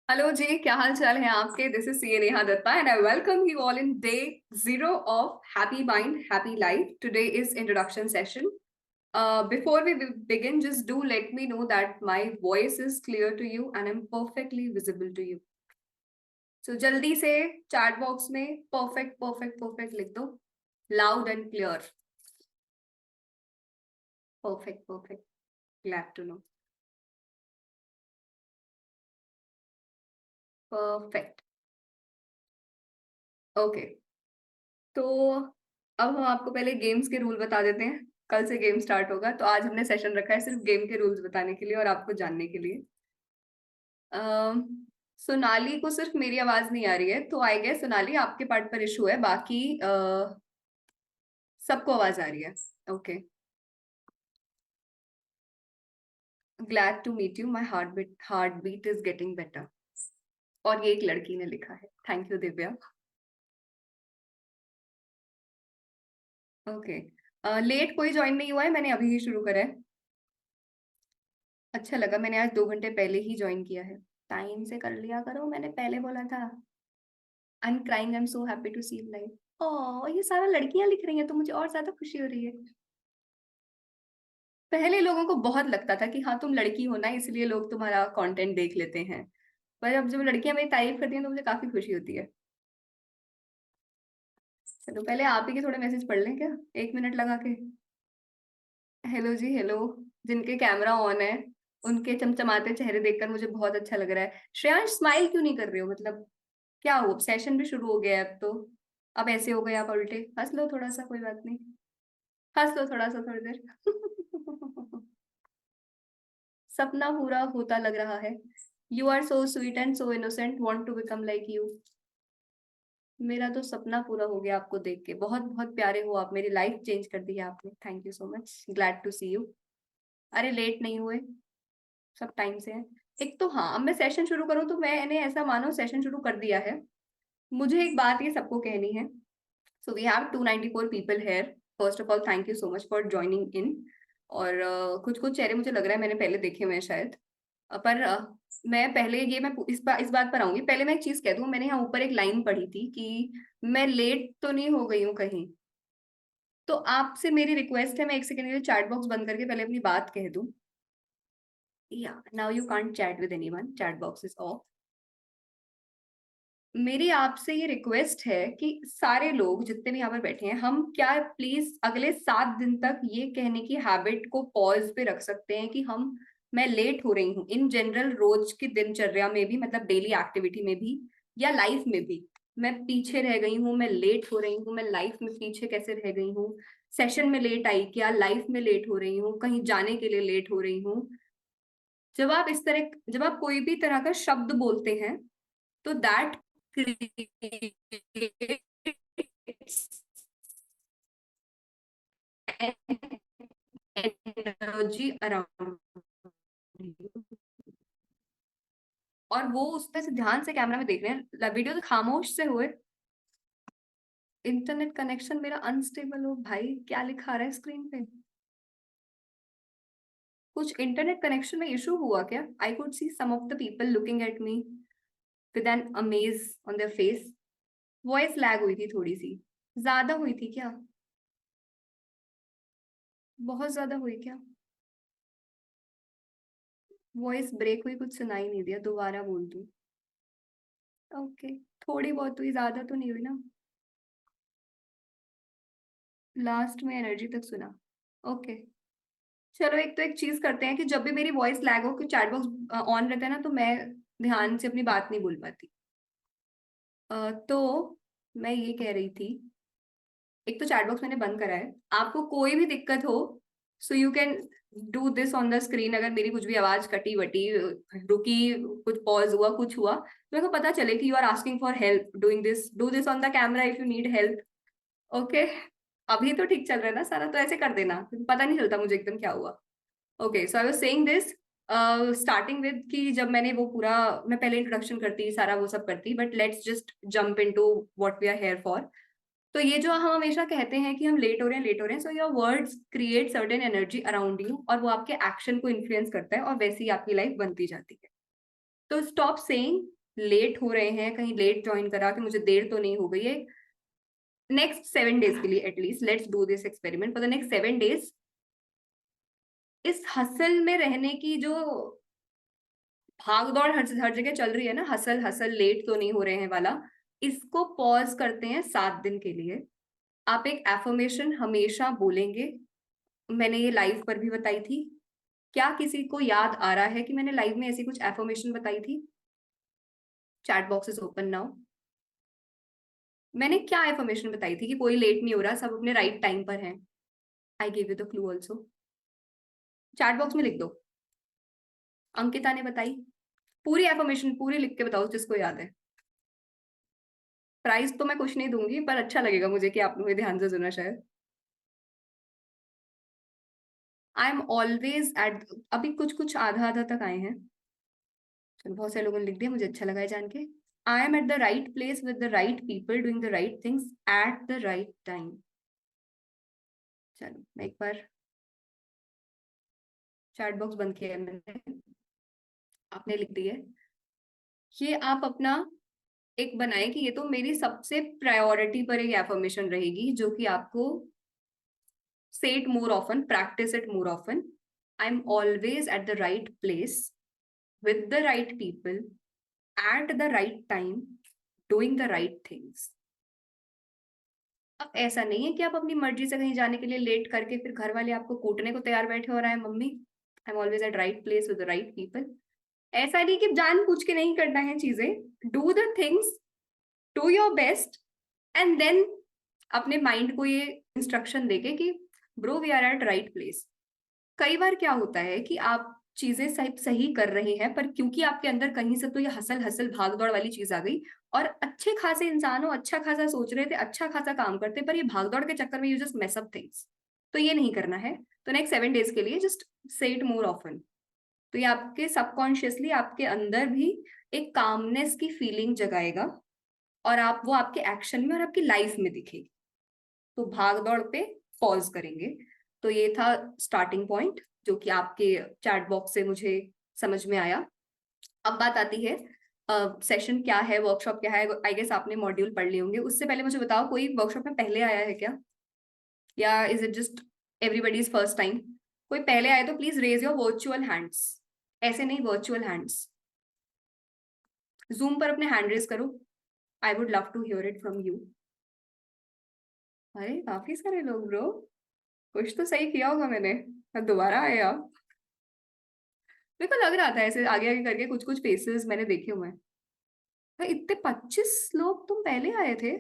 Hello जी, क्या हाल चाल है आपके। This is C Neha Datta and I welcome you all in day zero of happy mind happy life. Today is introduction session. Before we begin, just do let me know that my voice is clear to you and I'm perfectly visible to you. So जल्दी से chat box में perfect perfect perfect लिख दो. Loud and clear. Perfect perfect. Glad to know. Perfect. Okay. तो अब हम आपको पहले गेम्स के रूल बता देते हैं. कल से गेम स्टार्ट होगा, तो आज हमने सेशन रखा है सिर्फ गेम के रूल्स बताने के लिए और आपको जानने के लिए. अम, सोनाली को सिर्फ मेरी आवाज नहीं आ रही है, तो आई गेस सोनाली आपके पार्ट पर इशू है, बाकी सबको आवाज आ रही है. Okay. Glad to meet you. My heartbeat is getting better. और ये एक लड़की ने लिखा है. Thank you Divya. Okay. Late कोई ज्वाइन नहीं हुआ है, मैंने अभी ही शुरू करा है. अच्छा लगा, मैंने आज 2 घंटे पहले ही ज्वाइन किया है. टाइम से कर लिया करो, मैंने पहले बोला था. I am crying, I am so happy to see you live. Oh, ये सारा लड़कियां लिख रही हैं तो मुझे और ज्यादा खुशी हो रही है. पहले लोगों को बहुत लगता था कि हाँ तुम लड़की हो ना, इसलिए लोग तुम्हारा कंटेंट देख लेते हैं. पर अब जब लड़कियां मेरी तारीफ करती हैं तो मुझे काफी खुशी होती है. चलो पहले आप ही के थोड़े मैसेज पढ़ लें क्या, 1 मिनट लगा के. हेलो जी हेलो. जिनके कैमरा ऑन है उनके चमचमाते चेहरे देखकर मुझे बहुत अच्छा लग रहा है. श्रेयांश, स्माइल क्यों नहीं कर रहे हो, मतलब क्या हो, सेशन भी शुरू हो गया है अब तो. अब ऐसे हो गए आप उल्टे. हंस लो थोड़ा सा, कोई बात नहीं. हंस लो थोड़ा सा, थोड़ी देर. सपना पूरा होता लग रहा है. You are so sweet and so innocent, want to become like you. मेरा तो सपना पूरा हो गया आपको देख के. बहुत बहुत प्यारे हो आप, मेरी लाइफ चेंज कर दी है आपने. Thank you so much. Glad to see you. अरे लेट नहीं हुए, सब टाइम से है. एक तो हाँ, अब मैं सेशन शुरू करूँ तो मैंने ऐसा मानो सेशन शुरू कर दिया है. मुझे एक बात ये सबको कहनी है. So we have 294 people here. First of all thank you so much for joining in. और कुछ कुछ चेहरे मुझे लग रहा है मैंने पहले देखे हुए हैं शायद. पर मैं पहले ये मैं इस बात पर आऊंगी. पहले मैं एक चीज कह दूं, मैंने यहाँ ऊपर एक लाइन पढ़ी थी कि मैं लेट तो नहीं हो गई हूँ कहीं. तो आपसे मेरी रिक्वेस्ट है, मैं 1 सेकंड के लिए चैट बॉक्स बंद करके पहले अपनी बात कह दूं. या now you can't chat with anyone, chat box is of. मेरी आपसे ये रिक्वेस्ट है कि सारे लोग जितने भी यहाँ पर बैठे हैं, हम क्या प्लीज अगले 7 दिन तक ये कहने की हैबिट को पॉज पे रख सकते हैं कि हम मैं लेट हो रही हूँ इन जनरल, रोज की दिनचर्या में भी, मतलब डेली एक्टिविटी में भी या लाइफ में भी. मैं पीछे रह गई हूँ, मैं लेट हो रही हूँ, मैं लाइफ में पीछे कैसे रह गई हूँ. सेशन में लेट आई क्या, लाइफ में लेट हो रही हूँ, कहीं जाने के लिए लेट हो रही हूँ. जब आप कोई भी तरह का शब्द बोलते हैं तो that creates energy around you. और वो उसमें से ध्यान से कैमरा में देख रहे हैं, वीडियो तो खामोश से हुए. इंटरनेट कनेक्शन मेरा अनस्टेबल हो भाई, क्या लिखा रहा है स्क्रीन पे. कुछ इंटरनेट कनेक्शन में इशू हुआ क्या. I could see some of the people looking at me with an amaze on their face. Voice lag हुई थी थोड़ी सी. ज्यादा हुई थी क्या, बहुत ज्यादा हुई क्या. वॉइस ब्रेक हुई, कुछ सुनाई नहीं दिया, दोबारा बोल दूं. ओके. थोड़ी बहुत हुई, ज्यादा तो नहीं हुई ना. लास्ट में एनर्जी तक सुना. ओके. चलो एक तो एक चीज करते हैं कि जब भी मेरी वॉइस लैग हो, कि चैट बॉक्स ऑन रहता है ना, तो मैं ध्यान से अपनी बात नहीं बोल पाती. तो मैं ये कह रही थी, एक तो चैट बॉक्स मैंने बंद करा है. आपको कोई भी दिक्कत हो, so you can do this on the screen. अगर मेरी कुछ भी आवाज कटी वटी, रुकी, कुछ पॉज हुआ, कुछ हुआ, तो मेरे को पता चले कि you are asking for help doing this. Do this on the camera if you need help. Okay. अभी तो ठीक चल रहा है ना सारा, तो ऐसे कर देना, पता नहीं चलता मुझे एकदम क्या हुआ. Okay. So I was saying this, starting with कि जब मैंने वो पूरा, मैं पहले इंट्रोडक्शन करती सारा वो सब करती, but let's just jump into what we are here for. तो ये जो हम हमेशा कहते हैं कि हम लेट हो रहे हैं, लेट हो रहे हैं, so your words create certain energy around you, और वो आपके एक्शन को इन्फ्लुएंस करता है और वैसे ही आपकी लाइफ बनती जाती है. तो स्टॉप सेइंग लेट हो रहे हैं, कहीं लेट ज्वाइन करा कि मुझे देर तो नहीं हो गई है, नेक्स्ट 7 डेज के लिए at least let's do this experiment for the next 7 days. इस हसल में रहने की जो भाग दौड़ हर हर जगह चल रही है ना, हसल हसल लेट तो नहीं हो रहे हैं वाला, इसको पॉज करते हैं 7 दिन के लिए। आप एक एफर्मेशन हमेशा बोलेंगे। मैंने ये लाइव पर भी बताई थी। क्या किसी को याद आ रहा है कि मैंने लाइव में ऐसी कुछ एफर्मेशन बताई थी? Chat box is open now. मैंने क्या एफर्मेशन बताई थी कि कोई लेट नहीं हो रहा, सब अपने राइट टाइम पर हैं? आई give you the clue also. Chat box में लिख दो। अंकिता ने बताई। पूरी एफर्मेशन पूरी लिख के बताओ जिसको याद है। प्राइस तो मैं कुछ नहीं दूंगी, पर अच्छा लगेगा मुझे कि आपने मुझे ध्यान से सुना शायद। आई एम ऑलवेज एट, अभी कुछ कुछ आधा आधा तक आए हैं। चलो बहुत सारे लोगों ने लिख दिया, मुझे अच्छा लगा है जान के। I am eight the right place with the right people doing the right things at the right time. चलो मैं एक बार चैट बॉक्स बंद किया है मैंने, आपने लिख दी है। ये आप अपना एक बनाए कि ये तो मेरी सबसे प्रायोरिटी पर एक एफर्मेशन रहेगी, जो कि आपको say it more often, practice it more often. I'm always at the right place with the right people at the right time doing the right things. अब ऐसा नहीं है कि आप अपनी मर्जी से कहीं जाने के लिए लेट करके फिर घर वाले आपको कूटने को तैयार बैठे हो रहा है, mummy I am always at right place with the right people. ऐसा नहीं कि जान पूछ के नहीं करना है चीजें। Do the things, do your best, and then अपने माइंड को ये इंस्ट्रक्शन देके कि bro we are at right place. कई बार क्या होता है कि आप चीजें सही सही कर रहे हैं, पर क्योंकि आपके अंदर कहीं से तो ये हसल हसल भाग दौड़ वाली चीज आ गई, और अच्छे खासे इंसान हो, अच्छा खासा सोच रहे थे, अच्छा खासा काम करते, पर ये भाग दौड़ के चक्कर में you just mess up things. तो ये नहीं करना है। तो नेक्स्ट 7 डेज के लिए just say it more often. तो ये आपके सबकॉन्शियसली आपके अंदर भी एक कामनेस की फीलिंग जगाएगा, और आप वो आपके एक्शन में और आपकी लाइफ में दिखेगी। तो भाग दौड़ पे पॉज करेंगे। तो ये था स्टार्टिंग पॉइंट, जो कि आपके चैट बॉक्स से मुझे समझ में आया। अब बात आती है सेशन क्या है, वर्कशॉप क्या है। आई गेस आपने मॉड्यूल पढ़ लिए होंगे। उससे पहले मुझे बताओ, कोई वर्कशॉप में पहले आया है क्या, या is it just everybody is first time? कोई पहले आए तो please raise your virtual hands. ऐसे नहीं, वर्चुअल हैंड्स। जूम पर अपने हैंड रेज करो। I would love to hear it from you. अरे काफी सारे लोग ब्रो, कुछ तो सही किया होगा मैंने, अब दोबारा आए आप। मेरे को लग रहा था ऐसे आगे आगे करके कुछ कुछ फेसेस मैंने देखे हुए हैं। भाई इतने 25 लोग तुम पहले आए थे?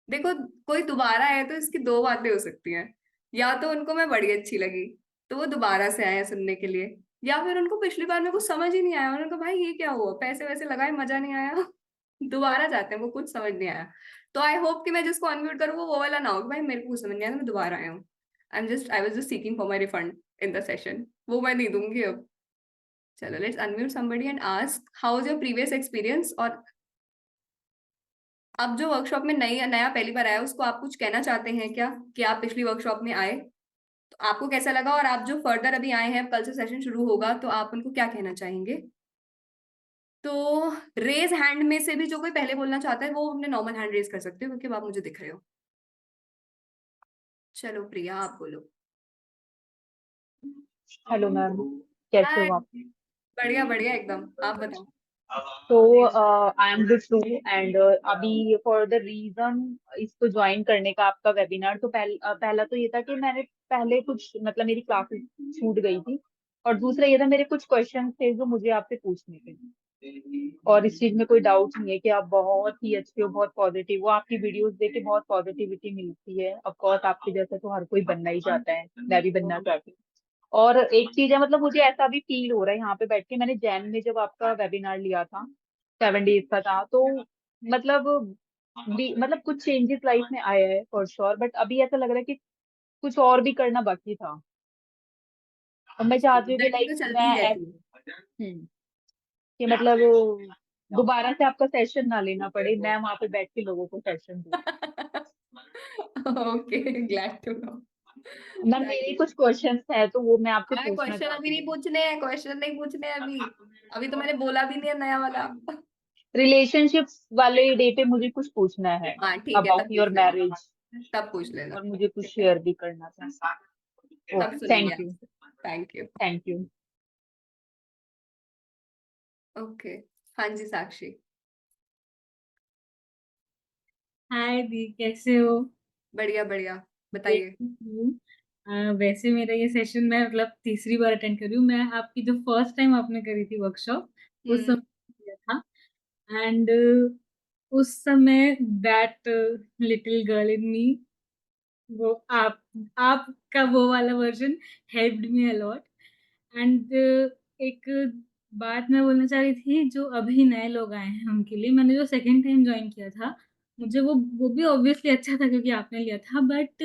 देखो, कोई दोबारा आया तो इसकी दो बातें हो सकती हैं। या तो उनको मैं बड़ी अच्छी लगी तो वो दोबारा से आए सुनने के लिए, या फिर उनको पिछली बार मेरे को समझ ही नहीं आया, उन्होंने कहा भाई ये क्या हुआ, पैसे वैसे लगाए मजा नहीं आया। दोबारा जाते हैं, वो कुछ समझ नहीं आया। तो आई होप कि मैं जिसको अनम्यूट करूँ वो वाला ना हो कि भाई मेरे को कुछ समझ नहीं आया तो मैं दोबारा आया हूँ। I was just seeking for my refund in the session, वो मैं नहीं दूंगी अब। चलो let's unmute somebody and ask how is your previous experience. और अब जो वर्कशॉप में नई नया पहली बार आया उसको आप कुछ कहना चाहते हैं क्या, कि आप पिछली वर्कशॉप में आए तो आपको कैसा लगा, और आप जो फर्दर अभी आए हैं, कल से सेशन शुरू होगा, तो आप उनको क्या कहना चाहेंगे? तो रेज हैंड में से भी जो कोई पहले बोलना चाहता है वो अपने नॉर्मल हैंड रेज कर सकते हो, क्योंकि अब आप मुझे दिख रहे हो। चलो प्रिया आप बोलो। हेलो मैम, कैसे हाय। हो आप? बढ़िया बढ़िया एकदम, आप बताओ। तो I am good too and अभी फॉर द रीजन इसको ज्वाइन करने का आपका वेबिनार, तो पहला तो ये था कि मैंने पहले कुछ मतलब मेरी क्लासेस छूट गई थी, और दूसरा ये था मेरे कुछ क्वेश्चन थे जो मुझे आपसे पूछने थे। और इस चीज में कोई डाउट नहीं है कि आप बहुत ही अच्छे हो, बहुत पॉजिटिव हो, आपकी वीडियोस देख के बहुत पॉजिटिविटी मिलती है। ऑफ कोर्स आपके जैसा तो हर कोई बनना ही चाहता है, मैं भी बनना चाहती हूँ। और एक चीज है, मतलब मुझे ऐसा भी फील हो रहा है यहाँ पे बैठ के, मैंने जैन में जब आपका वेबिनार लिया था 7 डेज का था, तो मतलब मतलब कुछ चेंजेस लाइफ में आया है फॉर श्योर, बट अभी ऐसा लग रहा है कि कुछ और भी करना बाकी था। और मैं चाहती हूँ कि जर्नी लाइक तो चलती ही मैं रहती है। कि मतलब दोबारा से आपका सेशन ना लेना पड़े, मैं वहां पे बैठ के लोगों को सेशन दूँ। Okay, glad to know. Ma'am मेरे कुछ क्वेश्चंस है तो वो मैं आपसे पूछना क्वेश्चन अभी चाहती नहीं हूँ। पूछने हैं, क्वेश्चन नहीं पूछने हैं अभी। अभी तो मैंने बोला भी नहीं है नया वाला। रिलेशनशिप्स वाले डे पे मुझे कुछ पूछना है हाँ ठीक है, तब अबाउट योर पूछ लेना। मैरिज, तब पूछ लेना। और मुझे कुछ शेयर भी करना था। तब ओके, सुनेंगे थैंक यू। आपसे। Thank you. Thank you. Okay. हाँ जी साक्षी। हाय दी, कैसे हो? बढ़िया बढ़िया। मैं बताइए। ठीक हूँ। वैसे मेरा ये सेशन मैं मतलब तीसरी बार अटेंड कर रही हूँ। मैं आपकी जो फर्स्ट टाइम आपने करी थी वर्कशॉप, उस हम्म। समय किया था। एंड उस समय दैट लिटिल गर्ल इन मी, वो आपका वो वाला version helped me a lot. And एक बात मैं बोलना चाह रही थी, जो अभी नए लोग आए हैं उनके लिए, मैंने जो सेकंड टाइम ज्वाइन किया था, मुझे वो भी ऑब्वियसली अच्छा था क्योंकि आपने लिया था, but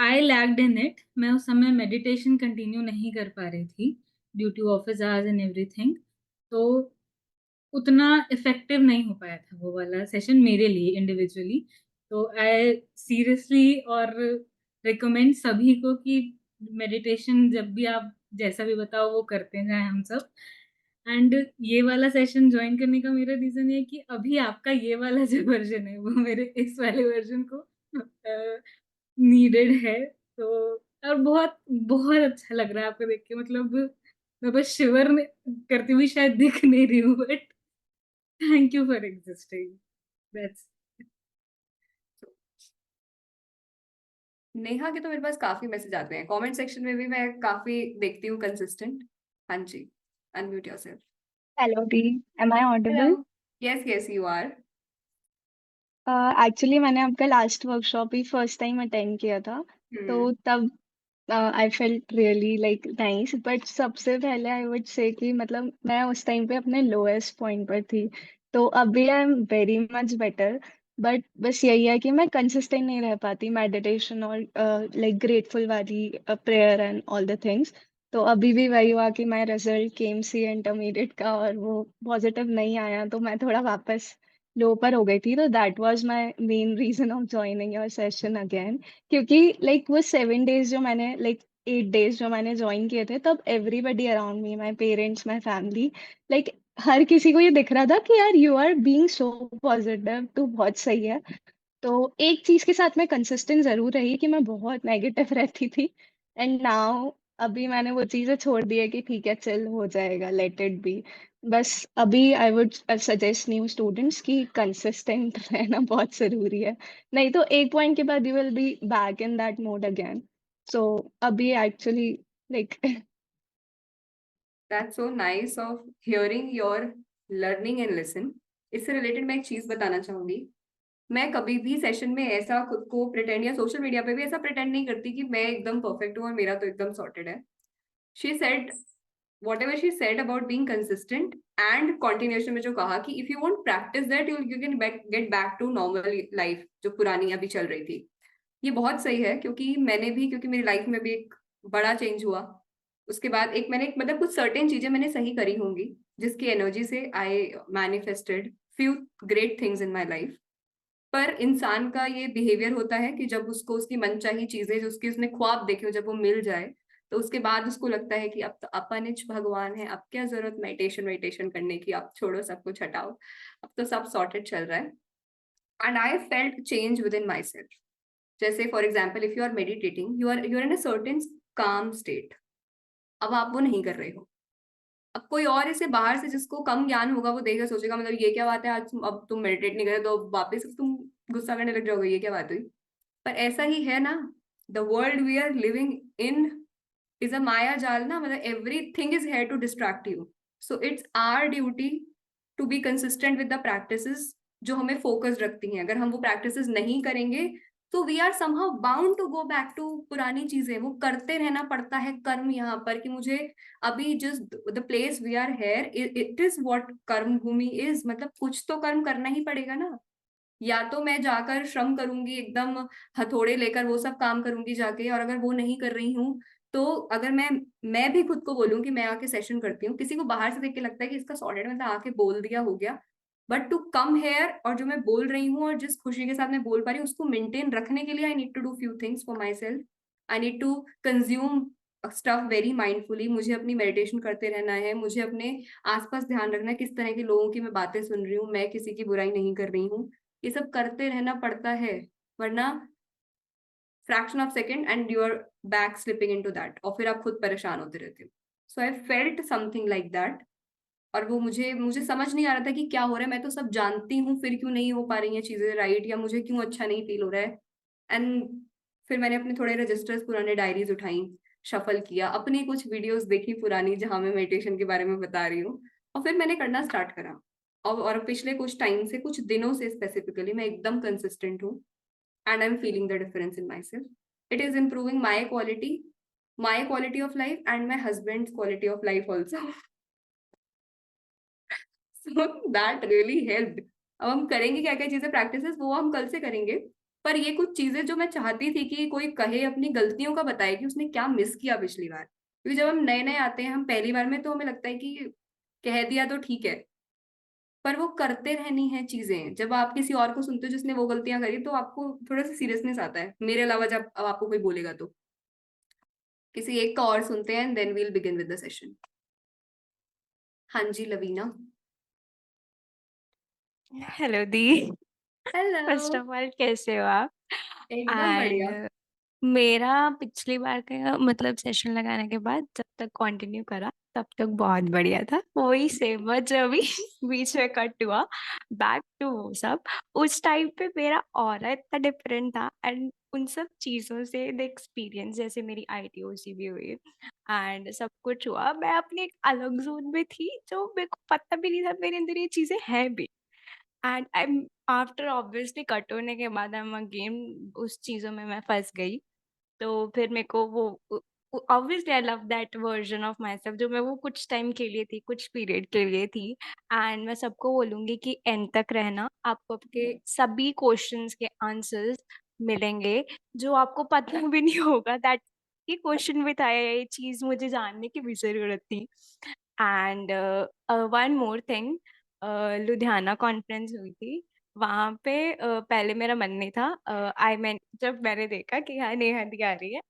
I lacked in it. मैं उस समय मेडिटेशन कंटिन्यू नहीं कर पा रही थी due to office hours and everything. तो उतना इफेक्टिव नहीं हो पाया था वो वाला सेशन मेरे लिए इंडिविजुअली। तो आई सीरियसली और रिकमेंड सभी को कि मेडिटेशन जब भी आप जैसा भी बताओ वो करते जाएं हम सब। एंड ये वाला सेशन ज्वाइन करने का मेरा रीजन ये है कि अभी आपका ये वाला जो वर्जन है वो मेरे इस वाले वर्जन को नीडेड है। तो और बहुत बहुत अच्छा लग रहा है आपको देख के, मतलब मैं बस शिवर करती हुई शायद दिख नहीं रही हूँ, but thank you for existing. That's Neha के तो मेरे पास काफी मैसेज आते हैं, कमेंट सेक्शन में भी मैं काफी देखती हूँ कंसिस्टेंट। हाँ जी। Unmute yourself. Hello, Dee. Am I hello. audible? Yes yes you are. Actually मैंने आपका लास्ट वर्कशॉप ही फर्स्ट टाइम अटेंड किया था, तो हम्म। तब I felt really like nice. But सबसे पहले आई वुड से कि मतलब मैं उस टाइम पे अपने लोएस्ट पॉइंट पर थी, तो अभी I am very much better. But बस यही है कि मैं कंसिस्टेंट नहीं रह पाती मेडिटेशन और लाइक ग्रेटफुल वाली prayer and all the things. तो अभी भी वही हुआ कि माई रिजल्ट केम सी इंटरमीडिएट का और वो पॉजिटिव नहीं आया, तो मैं थोड़ा वापस लो पर हो गई थी। तो that was my main reason of joining your session again. क्योंकि लाइक वो 7 डेज जो मैंने लाइक 8 डेज जो मैंने ज्वाइन किए थे, तब everybody around me, my parents, my family, like हर किसी को ये दिख रहा था कि यार you are being so positive, तू बहुत सही है। तो एक चीज के साथ मैं कंसिस्टेंट जरूर रही कि मैं बहुत नेगेटिव रहती थी। एंड नाउ अभी मैंने वो चीजें छोड़ दी है कि ठीक है चल हो जाएगा, लेट इट बी। बस अभी I would suggest new students कि कंसिस्टेंट रहना बहुत जरूरी है। नहीं तो एक पॉइंट के बाद you will be back in that mode again. So अभी actually like that's so nice of hearing your learning and listen. इससे रिलेटेड मैं एक चीज बताना चाहूंगी। मैं कभी भी सेशन में ऐसा खुद को प्रिटेंड, या सोशल मीडिया पे भी ऐसा प्रिटेंड नहीं करती कि मैं एकदम परफेक्ट हूँ और मेरा तो एकदम सॉर्टेड है। She said whatever she said about being consistent and continuation में जो कहा कि if you won't practice that you can get back to normal life जो पुरानी अभी चल रही थी। ये बहुत सही है, क्योंकि मैंने भी, क्योंकि मेरी लाइफ में भी एक बड़ा चेंज हुआ। उसके बाद एक मैंने मतलब कुछ सर्टेन चीजें मैंने सही करी होंगी, जिसकी एनर्जी से आई manifested few great things in my life. पर इंसान का ये बिहेवियर होता है कि जब उसको उसकी मनचाही चीजें जो उसके उसने ख्वाब देखे हो जब वो मिल जाए, तो उसके बाद उसको लगता है कि अब तो अपनिच भगवान है, अब क्या जरूरत मेडिटेशन मेडिटेशन करने की, अब छोड़ो सब कुछ हटाओ, अब तो सब सॉर्टेड चल रहा है। And I felt change within myself. जैसे for example, if you are meditating, you are in a certain calm state, अब आप वो नहीं कर रहे हो। अब कोई और इसे बाहर से जिसको कम ज्ञान होगा वो देखेगा, सोचेगा मतलब ये क्या बात है, आज अब तुम मेडिटेट नहीं करे तो वापस तुम गुस्सा करने लग जाओगे, ये क्या बात हुई। पर ऐसा ही है ना, the world we are living in is a माया जाल ना, मतलब everything is here to distract you. So it's our duty to be consistent with the practices जो हमें फोकस रखती हैं। अगर हम वो प्रैक्टिसेस नहीं करेंगे तो we are somehow bound to go back to पुरानी चीजें, वो करते रहना पड़ता है कर्म यहाँ पर, कि मुझे अभी just the place we are here it is what Karma Bhoomi is, मतलब कुछ तो कर्म करना ही पड़ेगा ना। या तो मैं जाकर श्रम करूंगी एकदम, हथौड़े लेकर वो सब काम करूंगी जाके, और अगर वो नहीं कर रही हूँ तो अगर मैं भी खुद को बोलूँ कि मैं आके सेशन करती हूँ, किसी को बाहर से देख के लगता है कि इसका सॉलिड मतलब आके बोल दिया हो गया, बट टू कम हेयर और जो मैं बोल रही हूँ और जिस खुशी के साथ मैं बोल पा रही हूँ उसको मेंटेन रखने के लिए I need to do few things for myself. I need to consume stuff very mindfully. मुझे अपनी मेडिटेशन करते रहना है, मुझे अपने आसपास ध्यान रखना है किस तरह के लोगों की मैं बातें सुन रही हूँ, मैं किसी की बुराई नहीं कर रही हूँ. ये सब करते रहना पड़ता है, वरना fraction of second and you are back slipping into that, और फिर आप खुद परेशान होते रहते हो. So I felt something like that. और वो मुझे मुझे समझ नहीं आ रहा था कि क्या हो रहा है. मैं तो सब जानती हूँ, फिर क्यों नहीं हो पा रही हैं चीजें राइट, या मुझे क्यों अच्छा नहीं फील हो रहा है. एंड फिर मैंने अपने थोड़े रजिस्टर्स, पुराने डायरीज उठाई, शफल किया, अपनी कुछ वीडियोस देखी पुरानी जहां मैं मेडिटेशन के बारे में बता रही हूँ, और फिर मैंने करना स्टार्ट करा. और पिछले कुछ टाइम से, कुछ दिनों से स्पेसिफिकली, मैं एकदम कंसिस्टेंट हूँ. And I am feeling the difference in my self. It is improving my quality of life and my husband quality of life also. So that really helped. अब हम करेंगे क्या क्या चीजें, प्रैक्टिसेस, वो हम कल से करेंगे. पर ये कुछ चीजें जो मैं चाहती थी कि कोई कहे, अपनी गलतियों का बताए कि उसने क्या मिस किया पिछली बार. क्योंकि जब हम नए नए आते हैं, हम पहली बार में तो हमें लगता है कि कह दिया तो ठीक है, पर वो करते रहनी है चीजें. जब आप किसी और को सुनते हो जिसने वो गलतियां करी, तो आपको थोड़ा सा सीरियसनेस आता है. मेरे अलावा जब अब आपको कोई बोलेगा तो किसी एक का और सुनते हैं, and then we'll begin with the session. हाँ जी लवीना. हेलो दी। First hello. ऑफ ऑल कैसे हो आप? एकदम बढ़िया. एंड मेरा पिछली बार का मतलब सेशन लगाने के बाद जब तक कंटिन्यू करा तब तक बहुत बढ़िया था, वही सेम, बट जब भी बीच में कट हुआ बैक टू वो सब, उस टाइम पे मेरा ऑरा इतना डिफरेंट था. एंड उन सब चीज़ों से द एक्सपीरियंस, जैसे मेरी ITOC भी हुई एंड सब कुछ हुआ, मैं अपनी एक अलग जोन में थी जो मेरे को पता भी नहीं था मेरे अंदर ये चीज़ें हैं भी. And I am after obviously cut होने के बाद आई एम अगेन उस चीज़ों में मैं फंस गई. तो फिर मेरे को वो obviously I love that version of my self जो मैं वो कुछ टाइम के लिए थी, कुछ पीरियड के लिए थी. एंड मैं सबको बोलूँगी कि एंड तक रहना, आपको आपके सभी क्वेश्चंस के आंसर्स मिलेंगे जो आपको पता भी नहीं होगा दैट ये क्वेश्चन भी था, ये चीज़ मुझे जानने की भी ज़रूरत थी. And one more thing, Ludhiana conference हुई थी, वहाँ पे पहले मेरा मन नहीं था. जब मैंने देखा कि हाँ नेहा दी आ रही है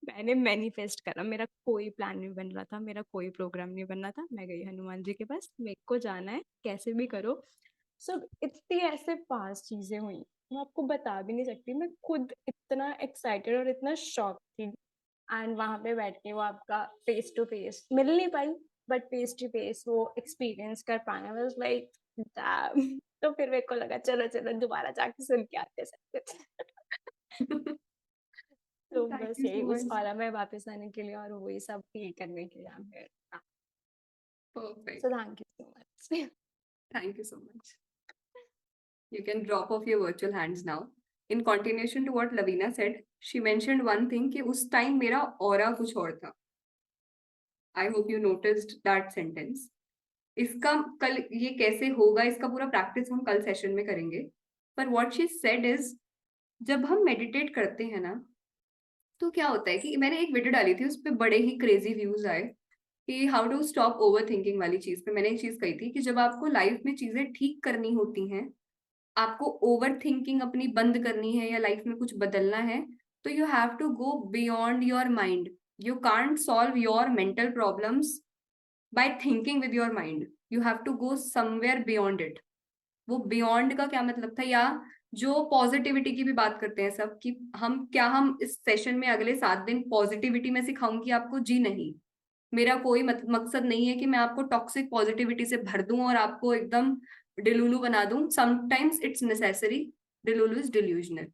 मैंने मैनिफेस्ट करा. मेरा कोई प्लान नहीं बन रहा था, मेरा कोई प्रोग्राम नहीं बन रहा था. मैं गई हनुमान जी के पास, मेरे को जाना है कैसे भी करो. सब इतनी ऐसे पास चीजें हुई, मैं आपको बता भी नहीं सकती. मैं खुद इतना एक्साइटेड और इतना शॉक थी. एंड वहाँ पे बैठ के वो आपका फेस टू फेस मिल नहीं पाई, बट फेस टू फेस वो एक्सपीरियंस कर पाना वाज लाइक डैम. तो फिर मेरे को लगा चलो चलो दोबारा जाके सुन के आते हैं सब कुछ. तो Thank बस you यही so उस much. ऑरा में वापस आने के लिए और वही सब फील करने के लिए I'm here. Perfect. So thank you so much. Thank you so much. You can drop off your virtual hands now. In continuation to what Lavina said, she mentioned one thing कि उस time मेरा aura कुछ और था. I hope you noticed that sentence. इसका कल ये कैसे होगा, इसका पूरा प्रैक्टिस हम कल सेशन में करेंगे. पर what she said is, जब हम मेडिटेट करते हैं ना, तो क्या होता है कि मैंने एक वीडियो डाली थी, उस पर बड़े ही क्रेजी व्यूज आए कि how to stop overthinking वाली चीज पे. मैंने एक चीज कही थी कि जब आपको लाइफ में चीजें ठीक करनी होती हैं, आपको ओवर थिंकिंग अपनी बंद करनी है या लाइफ में कुछ बदलना है, तो you have to go beyond your mind. You can't solve your mental problems by thinking with your mind. You have to go somewhere beyond it. वो बियॉन्ड का क्या मतलब था, या जो पॉजिटिविटी की भी बात करते हैं सब कि हम इस सेशन में अगले 7 दिन पॉजिटिविटी में सिखाऊंगी आपको? जी नहीं. मेरा कोई मकसद नहीं है कि मैं आपको टॉक्सिक पॉजिटिविटी से भर दूं और आपको एकदम डिलुलू बना दूं. Sometimes it's necessary. Delulu is delusional.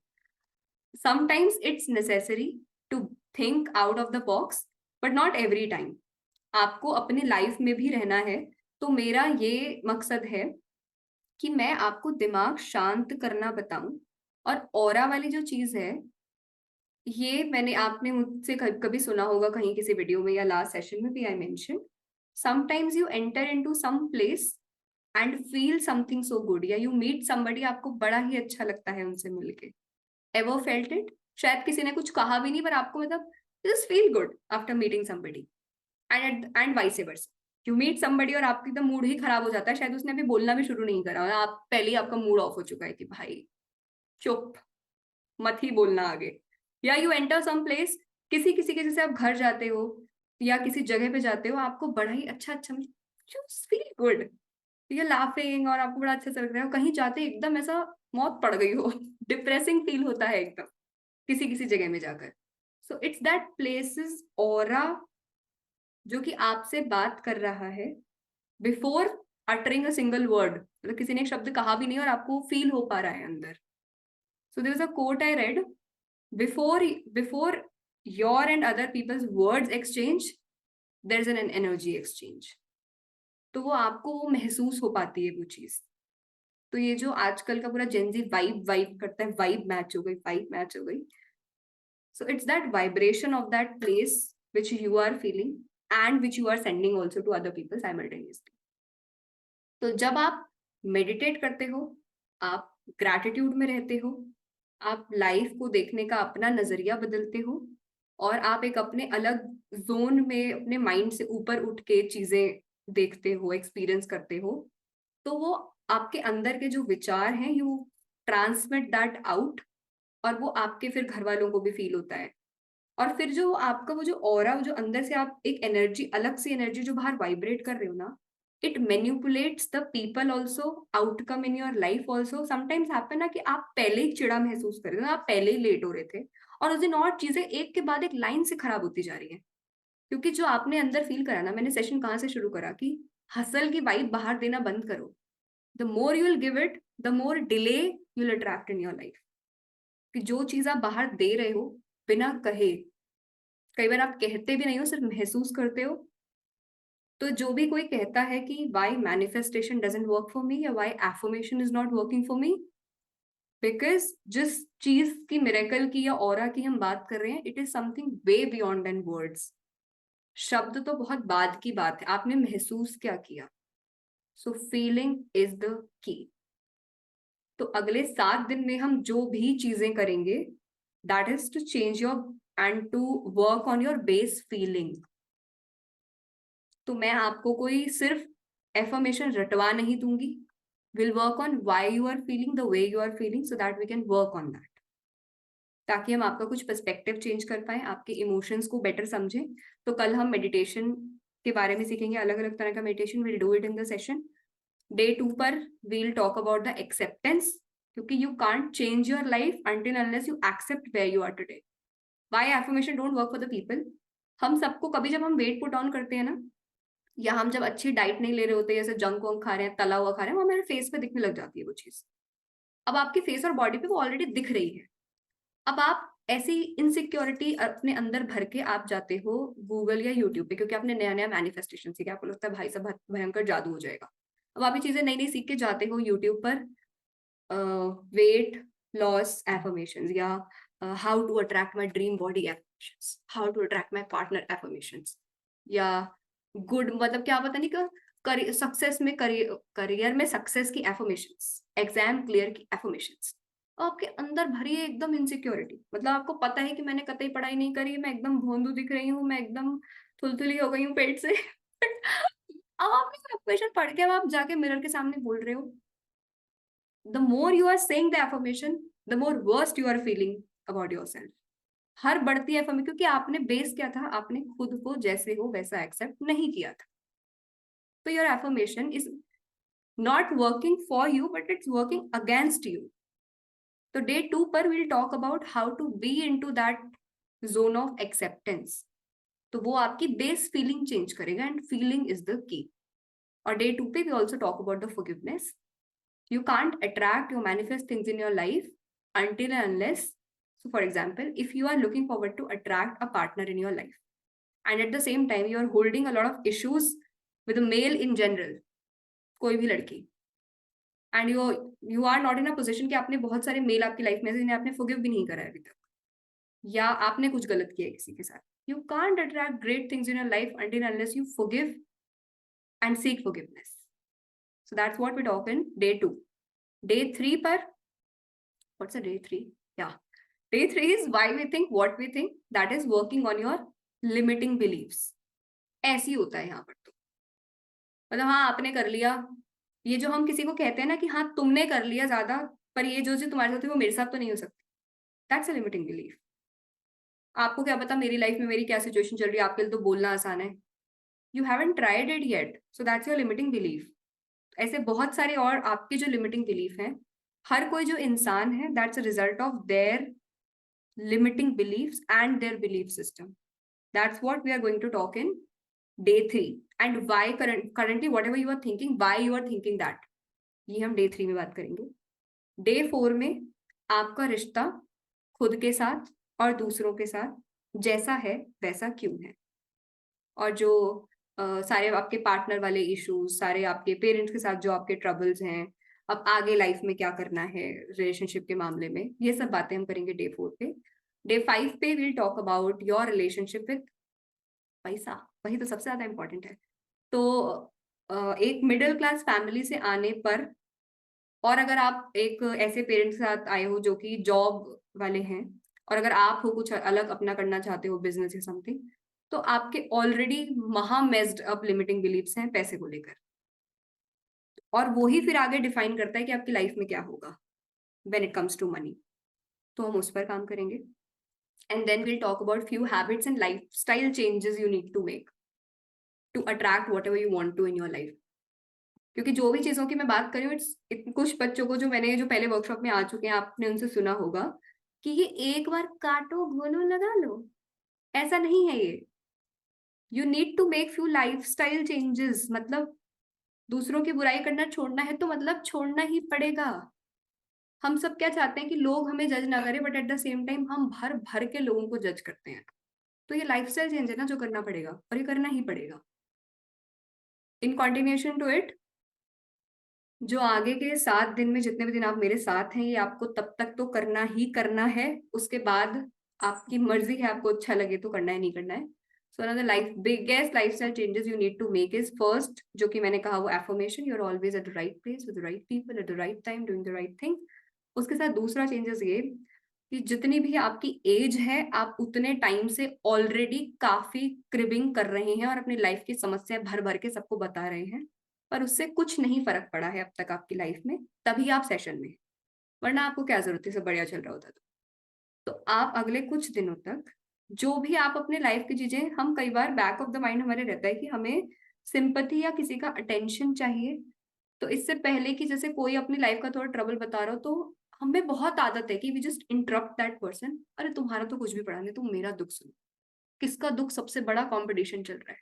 Sometimes it's necessary to think out of the box, but not every time. आपको अपनी लाइफ में भी रहना है. तो मेरा ये मकसद है कि मैं आपको दिमाग शांत करना बताऊं. और ऑरा वाली जो चीज है, ये आपने मुझसे कभी सुना होगा कहीं किसी वीडियो में या लास्ट सेशन में भी I mention, sometimes you enter into some place and feel something so good, या यू मीट समबडी, आपको बड़ा ही अच्छा लगता है उनसे मिलके. Ever felt it? शायद किसी ने कुछ कहा भी नहीं, पर आपको मतलब just feel good after meeting somebody. And vice versa. You meet somebody और आपका एकदम मूड ही खराब हो जाता है, शायद उसने अभी बोलना भी शुरू नहीं करा, आप पहले ही आपका मूड ऑफ हो चुका है कि भाई चुप, मत ही बोलना आगे। या यू एंटर सम प्लेस, किसी किसी के जैसे आप घर जाते हो या किसी जगह पे जाते हो, आपको बड़ा ही अच्छा अच्छा फील गुड, यू लाफिंग और आपको बड़ा अच्छा सा लग रहा है, कहीं जाते एकदम ऐसा मौत पड़ गई हो डिप्रेसिंग फील होता है एकदम किसी किसी जगह में जाकर। So it's that places aura जो कि आपसे बात कर रहा है before uttering a single word, मतलब किसी ने एक शब्द कहा भी नहीं और आपको फील हो पा रहा है अंदर। So there is a quote I read, before your and other people's words exchange there is an energy exchange. तो वो आपको वो महसूस हो पाती है वो चीज। तो ये जो आजकल का पूरा जेंजी वाइब वाइब करता है, वाइब मैच हो गई, वाइब मैच हो गई। So it's that vibration of that place which you are feeling and which you are sending also to other people simultaneously. तो जब आप मेडिटेट करते हो, आप ग्रैटिट्यूड में रहते हो, आप लाइफ को देखने का अपना नजरिया बदलते हो और आप एक अपने अलग जोन में अपने माइंड से ऊपर उठ के चीजें देखते हो, एक्सपीरियंस करते हो, तो वो आपके अंदर के जो विचार हैं यू ट्रांसमिट दैट आउट और वो आपके फिर घर वालों को भी फील होता है। और फिर जो आपका वो जो ऑरा, वो जो अंदर से आप एक एनर्जी, अलग सी एनर्जी जो बाहर वाइब्रेट कर रहे हो ना, it manipulates the people also, outcome in your life also. Sometimes happen ना कि आप पहले ही चिड़ा महसूस कर रहे हो, आप पहले ही लेट हो रहे थे और उस दिन और चीजें एक के बाद एक लाइन से खराब होती जा रही है, क्योंकि जो आपने अंदर फील करा ना, मैंने सेशन कहाँ से शुरू करा कि हसल की वाइब बाहर देना बंद करो। The more you will give it, the more delay you will attract in your life. कि जो चीज आप बाहर दे रहे हो बिना कहे, कई बार आप कहते भी नहीं हो, सिर्फ महसूस करते हो। तो जो भी कोई कहता है कि why manifestation doesn't work for me या why affirmation is not working for me, because जिस चीज की मिरेकल की या ऑरा की हम बात कर रहे हैं, it is something way beyond than words. शब्द तो बहुत बाद की बात है, आपने महसूस क्या किया। सो फीलिंग इज द की। तो अगले 7 दिन में हम जो भी चीजें करेंगे, that is to change your and to work on your base feeling. तो मैं आपको कोई सिर्फ एफर्मेशन रटवा नहीं दूंगी, will work on why you are feeling the way you are feeling, so that we can work on that, ताकि हम आपका कुछ पर्सपेक्टिव चेंज कर पाए, आपके इमोशंस को बेटर समझें। तो कल हम मेडिटेशन के बारे में सीखेंगे, अलग अलग तरह का meditation, will do it in the session. Day 2 पर we'll talk about the acceptance, क्योंकि you can't change your life until unless you accept where you are today. Why affirmation don't work for the people, हम सबको कभी जब हम weight put on करते हैं ना, या हम जब अच्छी डाइट नहीं ले रहे होते, जैसे जंक वंक खा रहे हैं, तला हुआ खा रहे हैं, वो हमारे फेस पे दिखने लग जाती है वो चीज। अब आपके फेस और बॉडी पे वो ऑलरेडी दिख रही है। अब आप ऐसी इनसिक्योरिटी अपने अंदर भर के आप जाते हो गूगल या यूट्यूब पे, क्योंकि आपने नया नया मैनिफेस्टेशन सीखा, आपको लगता है भाई सब भयंकर जादू हो जाएगा। अब आप ये चीजें नई नई सीख के जाते हो यूट्यूब पर, वेट लॉस एफर्मेशंस या how to attract my dream body affirmations, how to attract my partner affirmations, या गुड मतलब क्या पता नहीं, सक्सेस में करियर में सक्सेस की एफर्मेशंस, एग्जाम क्लियर की एफर्मेशंस। आपके अंदर भरी है एकदम इनसिक्योरिटी, मतलब आपको पता है कि मैंने कतई पढ़ाई नहीं करी, मैं एकदम भोंदू दिख रही हूँ, मैं एकदम थुलथुली हो गई हूँ पेट से अब आपने एफर्मेशन पढ़ के अब आप जाके मिरर के सामने बोल रहे हो, the more you are saying the affirmation, the more worst you are feeling about yourself. हर बढ़ती है एफर्मेशन, क्योंकि आपने बेस क्या था, आपने खुद को जैसे हो वैसा एक्सेप्ट नहीं किया था। तो your affirmation is not working for you but it's working against you. तो डे 2 पर will talk about how to be into that zone of acceptance. तो वो आपकी बेस फीलिंग चेंज करेगा and feeling is the key. और day 2 पे we also talk about the forgiveness. You can't attract or manifest things in your life until and unless, so for example, if you are looking forward to attract a partner in your life and at the same time you are holding a lot of issues with a male in general, कोई भी लड़की, and you are not in a position कि आपने बहुत सारे mail आपकी life में से जिन्हें आपने forgive भी नहीं करा है अभी तक, या आपने कुछ गलत किया है किसी के साथ, you can't attract great things in your life until unless you forgive and seek forgiveness. So that's what we talk in day 2. Day 3 पर, what's a day 3? Yeah, day 3 is why we think what we think, that is working on your limiting beliefs. ऐसी होता है यहाँ पर। तो मतलब हाँ आपने कर लिया, ये जो हम किसी को कहते हैं ना कि हाँ तुमने कर लिया ज्यादा, पर ये जो चीज तुम्हारे साथ हुई वो मेरे साथ तो नहीं हो सकती, दैट्स अ लिमिटिंग बिलीफ। आपको क्या पता मेरी लाइफ में मेरी क्या सिचुएशन चल रही है, आपके लिए तो बोलना आसान है, you haven't tried it yet, so that's your limiting belief. ऐसे बहुत सारे और आपके जो लिमिटिंग बिलीफ हैं, हर कोई जो इंसान है that's a result of their limiting beliefs and their belief system. That's what we are going to talk in day 3, and why currently whatever you are thinking, why you are thinking that, ये हम day 3 में बात करेंगे। day 4 में आपका रिश्ता खुद के साथ और दूसरों के साथ जैसा है वैसा क्यों है, और जो सारे आपके पार्टनर वाले इश्यूज, सारे आपके पेरेंट्स के साथ जो आपके ट्रबल्स हैं, अब आगे लाइफ में क्या करना है रिलेशनशिप के मामले में, ये सब बातें हम करेंगे डे 4 पे। डे 5 पे will talk about your relationship with पैसा, वही तो सबसे ज्यादा इंपॉर्टेंट है। तो एक मिडिल क्लास फैमिली से आने पर, और अगर आप एक ऐसे पेरेंट्स के साथ आए हो जो कि जॉब वाले हैं, और अगर आप हो कुछ अलग अपना करना चाहते हो बिजनेस या समथिंग, तो आपके ऑलरेडी महा मेस्ड अप लिमिटिंग बिलीफ्स हैं पैसे को लेकर, और वो ही फिर आगे डिफाइन करता है कि आपकी लाइफ में क्या होगा when it comes to money. तो हम उस पर काम करेंगे, and then will talk about few habits and lifestyle changes you need to make to attract whatever you want to in your life. क्योंकि जो भी चीजों की मैं बात कर रही हूँ, कुछ बच्चों को जो मैंने जो पहले वर्कशॉप में आ चुके हैं, आपने उनसे सुना होगा कि ये एक बार काटो घोलो लगा लो, ऐसा नहीं है ये। You need to make few lifestyle changes, मतलब दूसरों की बुराई करना छोड़ना है तो मतलब छोड़ना ही पड़ेगा। हम सब क्या चाहते हैं कि लोग हमें जज ना करें, but at the same time हम भर भर के लोगों को जज करते हैं। तो ये लाइफस्टाइल चेंज है ना जो करना पड़ेगा, और ये करना ही पड़ेगा। इन कॉन्टिन्यूशन टू इट, जो आगे के 7 दिन में जितने भी दिन आप मेरे साथ हैं, ये आपको तब तक तो करना ही करना है, उसके बाद आपकी मर्जी है, आपको अच्छा लगे तो करना है, नहीं करना है। So another biggest lifestyle changes you need to make is first, जो कि मैंने कहा वो affirmation, you are always at the right place with the right people at the right time doing the right thing. उसके साथ दूसरा changes ये कि जितनी भी आपकी एज है, आप उतने टाइम से ऑलरेडी काफी क्रिबिंग कर रहे हैं और अपनी लाइफ की समस्या भर भर के सबको बता रहे हैं, पर उससे कुछ नहीं फर्क पड़ा है अब तक आपकी लाइफ में, तभी आप सेशन में, वरना आपको क्या जरूरत है, सब बढ़िया चल रहा होता। तो आप अगले कुछ दिनों तक जो भी आप अपने लाइफ की चीजें, हम कई बार बैक ऑफ द माइंड हमारे रहता है कि हमें सिंपैथी या किसी का अटेंशन चाहिए, तो इससे पहले कि जैसे कोई अपनी लाइफ का थोड़ा ट्रबल बता रहा हो, तो हमें बहुत आदत है कि we just interrupt that person, अरे तुम्हारा तो कुछ भी पड़ा नहीं, तुम मेरा दुख सुनो। किसका दुख सबसे बड़ा कंपटीशन चल रहा है,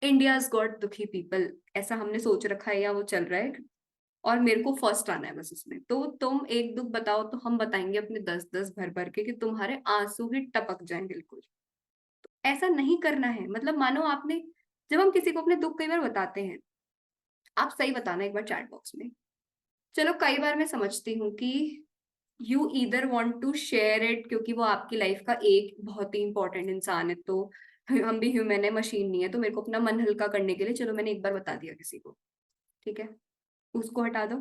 इंडियाज गॉट दुखी पीपल, ऐसा हमने सोच रखा है या वो चल रहा है, और मेरे को फर्स्ट आना है बस उसमें। तो तुम एक दुख बताओ तो हम बताएंगे अपने 10-10 भर भर के कि तुम्हारे आंसू ही टपक जाएं बिल्कुल। तो ऐसा नहीं करना है, मतलब मानो आपने, जब हम किसी को अपने दुख कई बार बताते हैं, आप सही बताना एक बार चैट बॉक्स में। चलो कई बार मैं समझती हूँ कि you either want to share it, क्योंकि वो आपकी लाइफ का एक बहुत ही इंपॉर्टेंट इंसान है, तो हम भी ह्यूमन है, मशीन नहीं है, तो मेरे को अपना मन हल्का करने के लिए चलो मैंने एक बार बता दिया किसी को, ठीक है, उसको हटा दो।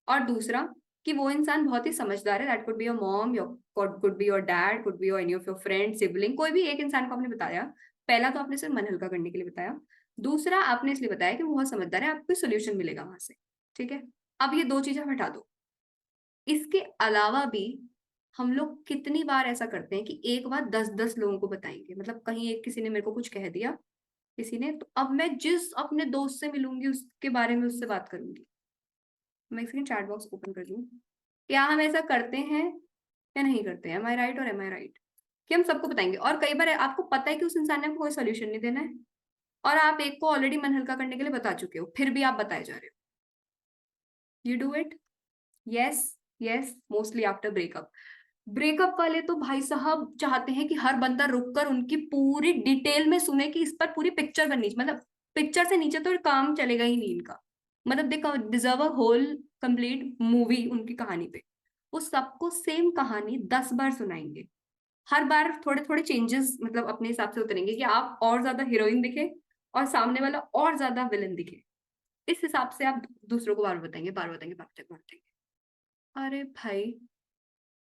और दूसरा कि वो इंसान बहुत ही समझदार है, that could be your mom, your could be your dad, could be your any of your friend, sibling, कोई भी एक इंसान को आपने बताया। पहला तो आपने सिर्फ मन हल्का करने के लिए बताया, दूसरा आपने इसलिए बताया कि वो बहुत समझदार है, आपको सोल्यूशन मिलेगा वहां से, ठीक है। अब ये 2 चीजें हम हटा दो। इसके अलावा भी हम लोग कितनी बार ऐसा करते हैं कि एक बार 10-10 लोगों को बताएंगे, मतलब कहीं एक किसी ने मेरे को कुछ कह दिया किसी ने, तो अब मैं जिस अपने दोस्त से मिलूंगी उसके बारे में उससे बात करूंगी। मैं एक सेकंड चैट बॉक्स ओपन कर दूं। क्या हम ऐसा करते हैं या नहीं करते हैं, एम आई राइट और एम आई राइट, कि हम सबको बताएंगे, और कई बार आपको पता है कि उस इंसान ने आपको कोई सोल्यूशन नहीं देना है, और आप एक को ऑलरेडी मन हल्का करने के लिए बता चुके हो, फिर भी आप बताए जा रहे हो। You do it, yes yes, mostly after breakup. Breakup वाले तो भाई साहब चाहते हैं कि हर बंदा रुककर उनकी पूरी डिटेल में सुने, कि इस पर पूरी पिक्चर बननी चाहिए, मतलब पिक्चर से नीचे तो काम चलेगा ही नहीं इनका, मतलब they deserve a whole complete movie उनकी कहानी पे। वो सबको सेम कहानी 10 बार सुनाएंगे, हर बार थोड़े थोड़े चेंजेस, मतलब अपने हिसाब से उतरेंगे कि आप और ज्यादा हीरोइन दिखे और सामने वाला और ज्यादा विलन दिखे, इस हिसाब से आप दूसरों को बार बताएंगे, बार बताएंगे, बार बताएंगे, बार बताएंगे। अरे भाई,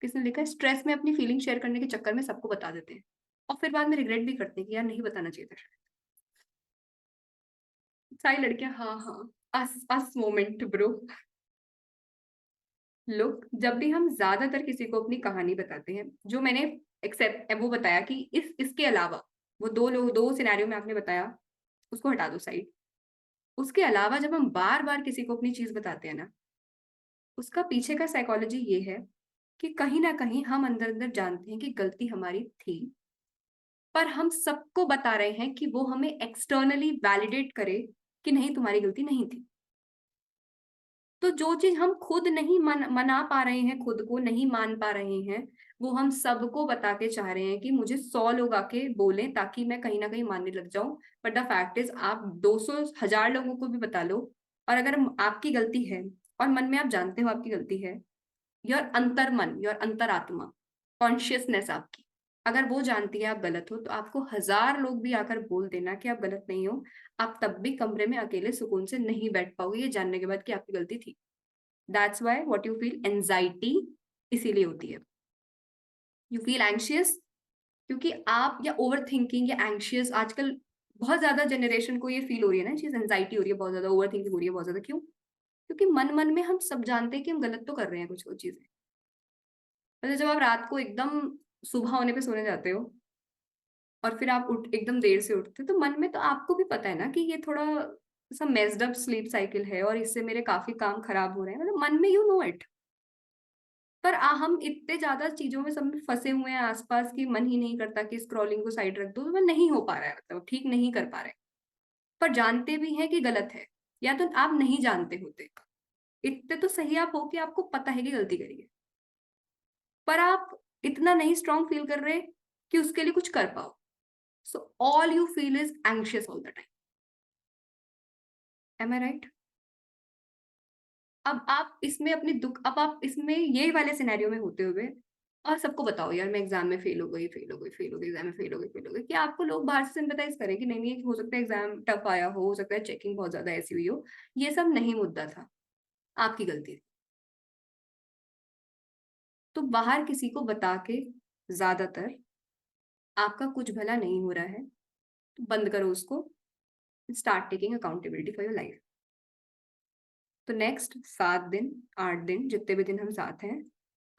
किसने लिखा है, स्ट्रेस में अपनी फीलिंग शेयर करने के चक्कर में सबको बता देते हैं, और फिर बाद में रिग्रेट भी करते हैं कि यार नहीं बताना चाहिए था। सारी लड़कियां हाँ हाँ, अस मोमेंट ब्रो। लोग जब भी हम ज्यादातर किसी को अपनी कहानी बताते हैं, जो मैंने एक्सेप्ट वो बताया कि इसके अलावा, वो दो सिनेरियो में आपने बताया, उसको हटा दो साइड। उसके अलावा जब हम बार बार किसी को अपनी चीज बताते हैं ना, उसका पीछे का साइकोलॉजी ये है कि कहीं ना कहीं हम अंदर अंदर जानते हैं कि गलती हमारी थी, पर हम सबको बता रहे हैं कि वो हमें एक्सटर्नली वैलिडेट करे कि नहीं तुम्हारी गलती नहीं थी। तो जो चीज हम खुद नहीं मना पा रहे हैं, खुद को नहीं मान पा रहे हैं, वो हम सबको बता के चाह रहे हैं कि मुझे 100 लोग आके बोलें ताकि मैं कहीं ना कहीं मानने लग जाऊं। बट द फैक्ट इज, आप 200 1000 लोगों को भी बता लो, और अगर आपकी गलती है और मन में आप जानते हो आपकी गलती है, योर अंतर्मन, योर अंतरात्मा, कॉन्शियसनेस आपकी, अगर वो जानती है आप गलत हो, तो आपको 1000 लोग भी आकर बोल देना कि आप गलत नहीं हो, आप तब भी कमरे में अकेले सुकून से नहीं बैठ पाओगे ये जानने के बाद कि आपकी गलती थी। That's why what you feel anxiety इसीलिए होती है। यू फील एंशियस क्योंकि आप, या ओवर थिंकिंग या एंशियस, आजकल बहुत ज्यादा जनरेशन को ये फील हो रही है ना चीज, एंजाइटी हो रही है बहुत ज्यादा, ओवर थिंकिंग हो रही है बहुत ज्यादा। क्यों? क्योंकि मन मन में हम सब जानते हैं कि हम गलत तो कर रहे हैं कुछ कुछ चीजें। मतलब जब आप रात को एकदम सुबह होने पे सोने जाते हो और फिर आप उठ एकदम देर से उठते हो, तो मन में तो आपको भी पता है ना कि ये थोड़ा सा मेस्ड अप स्लीप साइकिल है और इससे मेरे काफी काम खराब हो रहे हैं, मतलब मन में यू नो इट। पर हम इतने ज्यादा चीजों में सब में फंसे हुए हैं आसपास कि मन ही नहीं करता कि स्क्रॉलिंग को साइड रख दो, तो वो नहीं हो पा रहा है, मतलब ठीक नहीं कर पा रहे। पर जानते भी हैं कि गलत है, या तो आप नहीं जानते होते, इतने तो सही आप हो कि आपको पता है कि गलती करी है, पर आप इतना नहीं स्ट्रांग फील कर रहे कि उसके लिए कुछ कर पाओ। So all you feel is anxious all the time. Am I right? अब आप इसमें अपने दुख, अब आप इसमें ये वाले सिनेरियो में होते हुए और सबको बताओ यार मैं एग्जाम में फेल हो गई, फेल हो गई, फेल हो गई, एग्जाम में फेल हो गई, फेल हो गई, कि आपको लोग बाहर से सिंपैथाइज करें कि नहीं नहीं, हो सकता है एग्जाम टफ आया हो सकता है चेकिंग बहुत ज्यादा ऐसी हुई हो। ये सब नहीं मुद्दा था, आपकी गलती थी। तो बाहर किसी को बता के ज्यादातर आपका कुछ भला नहीं हो रहा है, तो बंद करो उसको। Start taking accountability for your life. तो नेक्स्ट 7 दिन 8 दिन जितने भी दिन हम साथ हैं,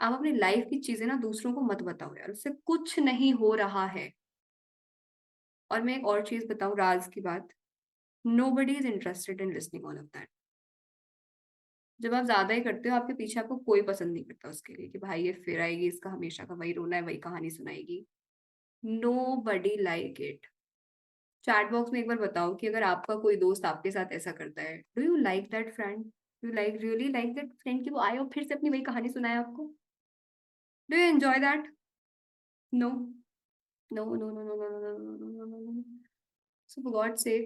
आप अपनी लाइफ की चीजें ना दूसरों को मत बताओ यार, उससे कुछ नहीं हो रहा है। और मैं एक और चीज बताऊं, राज की बात, nobody is interested in listening all of that। जब आप ज्यादा ही करते हो, आपके पीछे आपको कोई पसंद नहीं करता उसके लिए कि भाई ये फिर आएगी, इसका हमेशा का वही रोना है, वही कहानी सुनाएगी। nobody like it। Chat box में एक बार बताओ कि अगर आपका कोई दोस्त आपके साथ ऐसा करता है, do you like that friend? You like really like that friend कि वो आए और फिर से अपनी वही कहानी सुनाए आपको? Do you enjoy that? No, no no no no no no no no no no. So for God sake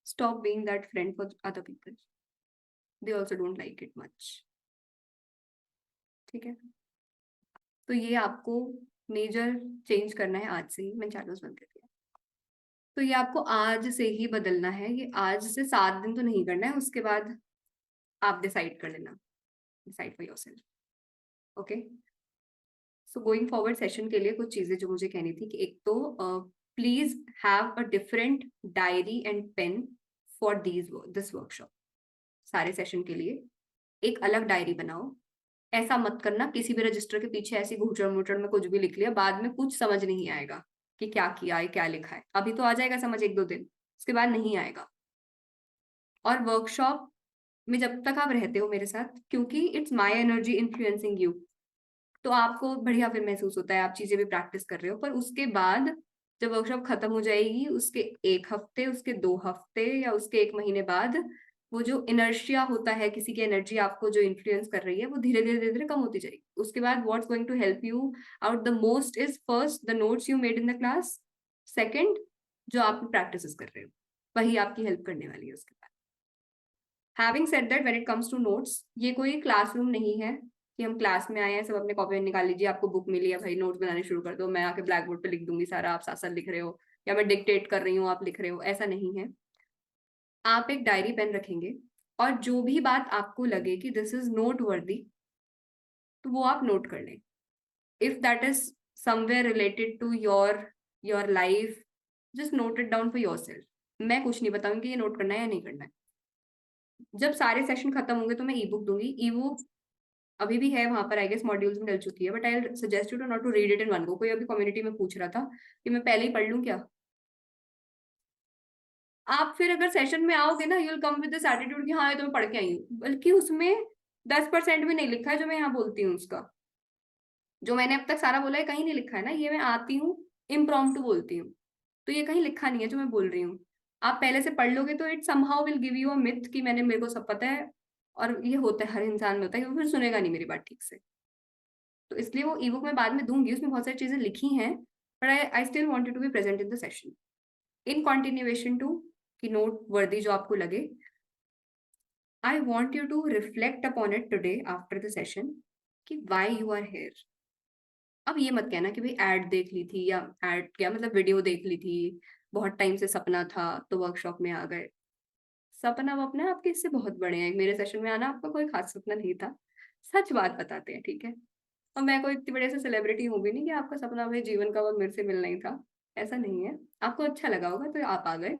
stop being that friend for other people। they also don't like it much। ठीक है? तो ये आपको major change करना है आज से ही। मैं चैनल्स बंद कर दिया। तो ये आपको आज से ही बदलना है, ये आज से 7 दिन तो नहीं करना है, उसके बाद आप डिसाइड कर लेना, decide for yourself. Okay? So going forward session के लिए कुछ चीजें जो मुझे कहनी थी कि एक तो please have a different diary and pen for this workshop. सारे सेशन के लिए एक अलग डायरी बनाओ। ऐसा मत करना किसी भी रजिस्टर के पीछे ऐसी घुचड़ मुचड़ में कुछ भी लिख लिया, बाद में कुछ समझ नहीं आएगा कि क्या किया है क्या लिखा है। अभी तो आ जाएगा समझ 1-2 दिन, उसके बाद नहीं आएगा। और वर्कशॉप में जब तक आप रहते हो मेरे साथ, क्योंकि it's my energy influencing you, तो आपको बढ़िया फिर महसूस होता है, आप चीजें भी प्रैक्टिस कर रहे हो। पर उसके बाद जब वर्कशॉप खत्म हो जाएगी, उसके 1 हफ्ते, उसके 2 हफ्ते या उसके 1 महीने बाद, वो जो इनर्शिया होता है, किसी की एनर्जी आपको जो इन्फ्लुएंस कर रही है, वो धीरे धीरे धीरे धीरे कम होती जाएगी। उसके बाद what's going to help you out the most is, first the notes you made in the class, second जो आप प्रैक्टिस कर रहे हो, वही आपकी हेल्प करने वाली है उसके बाद। Having said that, when it comes to notes, ये कोई क्लासरूम नहीं है कि हम क्लास में आए हैं सब अपने कॉपी में निकाल लीजिए, आपको बुक मिली है भाई नोट्स बनाने शुरू कर दो, मैं आके ब्लैक बोर्ड पे लिख दूंगी सारा, आप साथ साथ लिख रहे हो, या मैं डिक्टेट कर रही हूँ आप लिख रहे हो, ऐसा नहीं है। आप एक डायरी पेन रखेंगे और जो भी बात आपको लगे कि दिस इज नोट वर्दी, तो वो आप नोट कर लें। If that is somewhere related to your life, just note it down for yourself. मैं कुछ नहीं बताऊंगी ये नोट करना है या नहीं करना है। जब सारे सेशन खत्म होंगे तो मैं ई बुक दूंगी। ई बुक अभी भी है वहां पर, आई गेस मॉड्यूल्स में डल चुकी है, but I suggest you to not to read it in one go. कोई अभी कम्युनिटी में पूछ रहा था कि मैं पहले ही पढ़ लूं क्या। आप फिर अगर सेशन में आओगे ना, you'll come with this attitude कि हाँ ये तो मैं पढ़ के आई हूँ, बल्कि उसमें 10% भी नहीं लिखा है जो मैं यहाँ बोलती हूँ उसका। जो मैंने अब तक सारा बोला है कहीं नहीं लिखा है ना, ये मैं आती हूँ इम्प्रॉम्प्टू बोलती हूँ, तो ये कहीं लिखा नहीं है जो मैं बोल रही हूँ। आप पहले से पढ़ लोगे तो it somehow will give you a myth कि मेरे को सब पता है, और ये होता है हर इंसान में होता है, क्योंकि फिर सुनेगा नहीं मेरी बात ठीक से। तो इसलिए वो ई बुक मैं बाद में दूंगी, उसमें बहुत सारी चीजें लिखी हैं, but I still wanted to be present in the session in continuation too, कि नोट वर्दी जो आपको लगे। I want you to reflect upon it today after the session कि वाई यू आर हेयर। अब ये मत कहना कि भाई ऐड देख ली थी, या ऐड क्या मतलब वीडियो देख ली थी, बहुत टाइम से सपना था तो वर्कशॉप में आ गए। सपना वपना आपके इससे बहुत बड़े हैं, मेरे सेशन में आना आपका कोई खास सपना नहीं था। सच बात बताते हैं, ठीक है। और मैं कोई इतनी बड़े से सेलिब्रिटी हूँ भी नहीं कि आपका सपना भाई जीवन का वो मेरे से मिलना ही था, ऐसा नहीं है। आपको अच्छा लगा होगा तो आप आ गए,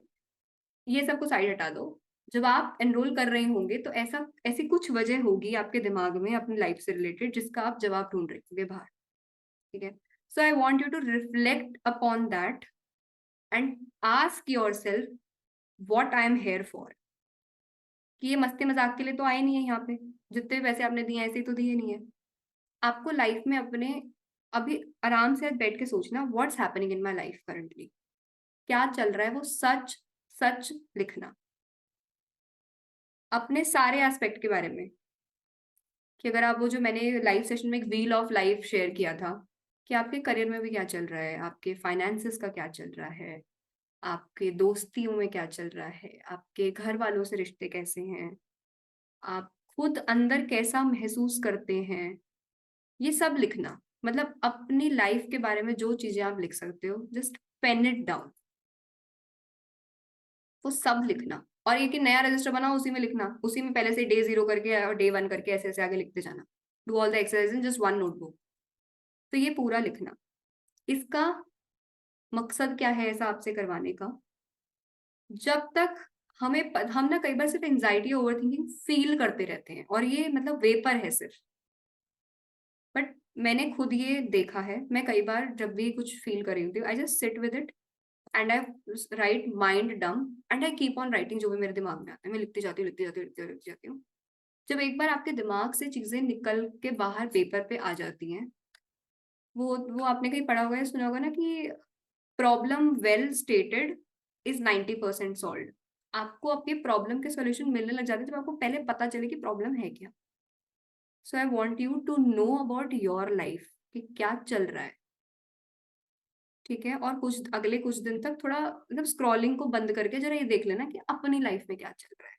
ये सब को साइड हटा दो। जब आप एनरोल कर रहे होंगे तो ऐसी कुछ वजह होगी आपके दिमाग में अपनी लाइफ से रिलेटेड जिसका आप जवाब ढूंढ रहे होंगे बाहर, ठीक है। So I want you to reflect upon that and ask yourself what I am here for. कि ये मस्ती मजाक के लिए तो आए नहीं है यहाँ पे, जितने भी पैसे आपने दिए ऐसे ही तो दिए नहीं है। आपको लाइफ में अपने अभी आराम से बैठ के सोचना what's happening in my life currently, क्या चल रहा है वो सच सच लिखना, अपने सारे एस्पेक्ट के बारे में। कि अगर आप वो जो मैंने लाइव सेशन में एक व्हील ऑफ लाइफ शेयर किया था, कि आपके करियर में भी क्या चल रहा है, आपके फाइनेंसेस का क्या चल रहा है, आपके दोस्तियों में क्या चल रहा है, आपके घर वालों से रिश्ते कैसे हैं, आप खुद अंदर कैसा महसूस करते हैं, ये सब लिखना। मतलब अपनी लाइफ के बारे में जो चीजें आप लिख सकते हो, जस्ट पेन इट डाउन, वो सब लिखना। और एक ही नया रजिस्टर बनाओ, उसी में लिखना, उसी में पहले से डे 0 करके और डे 1 करके ऐसे ऐसे आगे लिखते जाना। Do all the exercise in just one notebook. तो ये पूरा लिखना, इसका मकसद क्या है ऐसा आपसे करवाने का। जब तक हम ना कई बार सिर्फ एंजाइटी ओवर थिंकिंग फील करते रहते हैं, और ये मतलब वेपर है सिर्फ। बट मैंने खुद ये देखा है, मैं कई बार जब भी कुछ फील कर रही होती हूँ, I just sit with it and I write mind dump and I keep on writing. जो भी मेरे दिमाग में आता है मैं लिखती जाती हूँ, लिखती जाती हूँ, लिखती जाती हूँ। जब एक बार आपके दिमाग से चीजें निकल के बाहर पेपर पे आ जाती हैं, वो आपने कहीं पढ़ा होगा या सुना होगा ना कि problem well stated is 90% solve. आपको आपके प्रॉब्लम के सॉल्यूशन मिलने लग जाते हैं जब आपको पहले पता चले कि प्रॉब्लम है क्या। So I want you to know about your life कि क्या चल रहा है, ठीक है। और अगले कुछ दिन तक थोड़ा मतलब स्क्रॉलिंग को बंद करके जरा ये देख लेना कि अपनी लाइफ में क्या चल रहा है।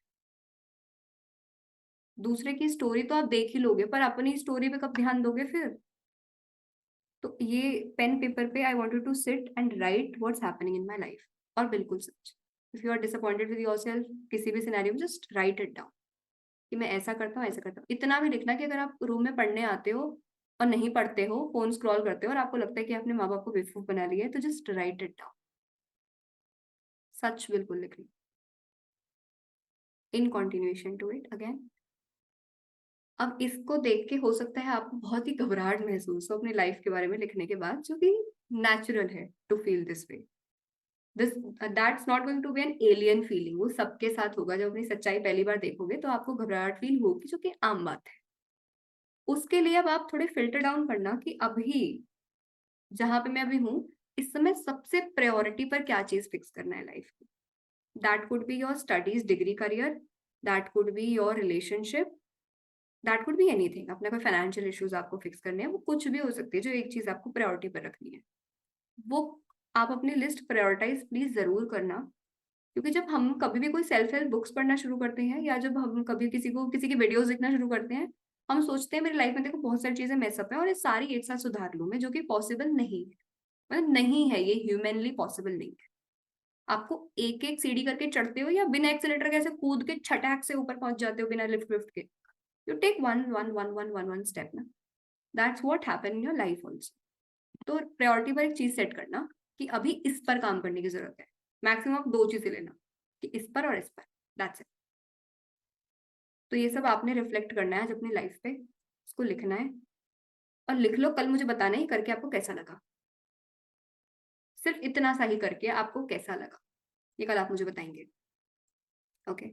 दूसरे की स्टोरी तो आप देख ही लोगे, पर अपनी स्टोरी पे कब ध्यान दोगे फिर। तो ये पेन पेपर पे I want you to sit and write what's happening in my life. और बिल्कुल सच, if you are disappointed with yourself किसी भी सिनेरियो में, जस्ट राइट इट डाउन कि मैं ऐसा करता हूँ, ऐसा करता हूँ। इतना भी लिखना कि अगर आप रूम में पढ़ने आते हो और नहीं पढ़ते हो, फोन स्क्रॉल करते हो और आपको लगता है कि आपने माँ बाप को बेवकूफ बना लिया है, तो जस्ट राइट इट डाउन, सच बिल्कुल लिखना इन कॉन्टिन्यूएशन टू इट अगेन। अब इसको देख के हो सकता है आपको बहुत ही घबराहट महसूस हो अपनी लाइफ के बारे में लिखने के बाद, जो कि नेचुरल है to feel this way. This that's not going to be an alien feeling, वो सबके साथ होगा। जब अपनी सच्चाई पहली बार देखोगे तो आपको घबराहट फील होगी, जो कि आम बात है। उसके लिए अब आप थोड़े फिल्टर डाउन करना कि अभी जहां पे मैं अभी हूँ, इस समय सबसे प्रायोरिटी पर क्या चीज फिक्स करना है लाइफ की। That could be your studies, degree, career, that could be your relationship, that could be anything. अपने कोई फाइनेंशियल इश्यूज आपको फिक्स करने हैं, वो कुछ भी हो सकती है जो एक चीज आपको प्रायोरिटी पर रखनी है। वो आप अपनी लिस्ट प्रायोरिटाइज प्लीज जरूर करना। क्योंकि जब हम कभी भी कोई सेल्फ हेल्प बुक्स पढ़ना शुरू करते हैं, या जब हम कभी किसी की वीडियोस देखना शुरू करते हैं, हम सोचते हैं मेरी लाइफ में देखो बहुत सारी चीजें मेसअप है और ये सारी एक साथ सुधार लूं मैं, जो कि पॉसिबल नहीं है। मतलब नहीं है, ये ह्यूमनली पॉसिबल नहीं है। आपको एक एक सीढ़ी करके चढ़ते हो, या बिना एक्सीलेटर के ऐसे कूद के छटाक से ऊपर पहुंच जाते हो बिना लिफ्ट विफ्ट के। You take one one one one one one step ना, that's what happen in your life also. तो प्रायोरिटी पर एक चीज सेट करना कि अभी इस पर काम करने की जरूरत है। मैक्सिमम आप 2 चीजें लेना, कि इस पर और इस पर, दैट्स इट। तो ये सब आपने रिफ्लेक्ट करना है आज अपनी लाइफ पे, इसको लिखना है और लिख लो, कल मुझे बताना है करके आपको कैसा लगा। सिर्फ इतना सा ही करके आपको कैसा लगा, ये कल आप मुझे बताएंगे। ओके।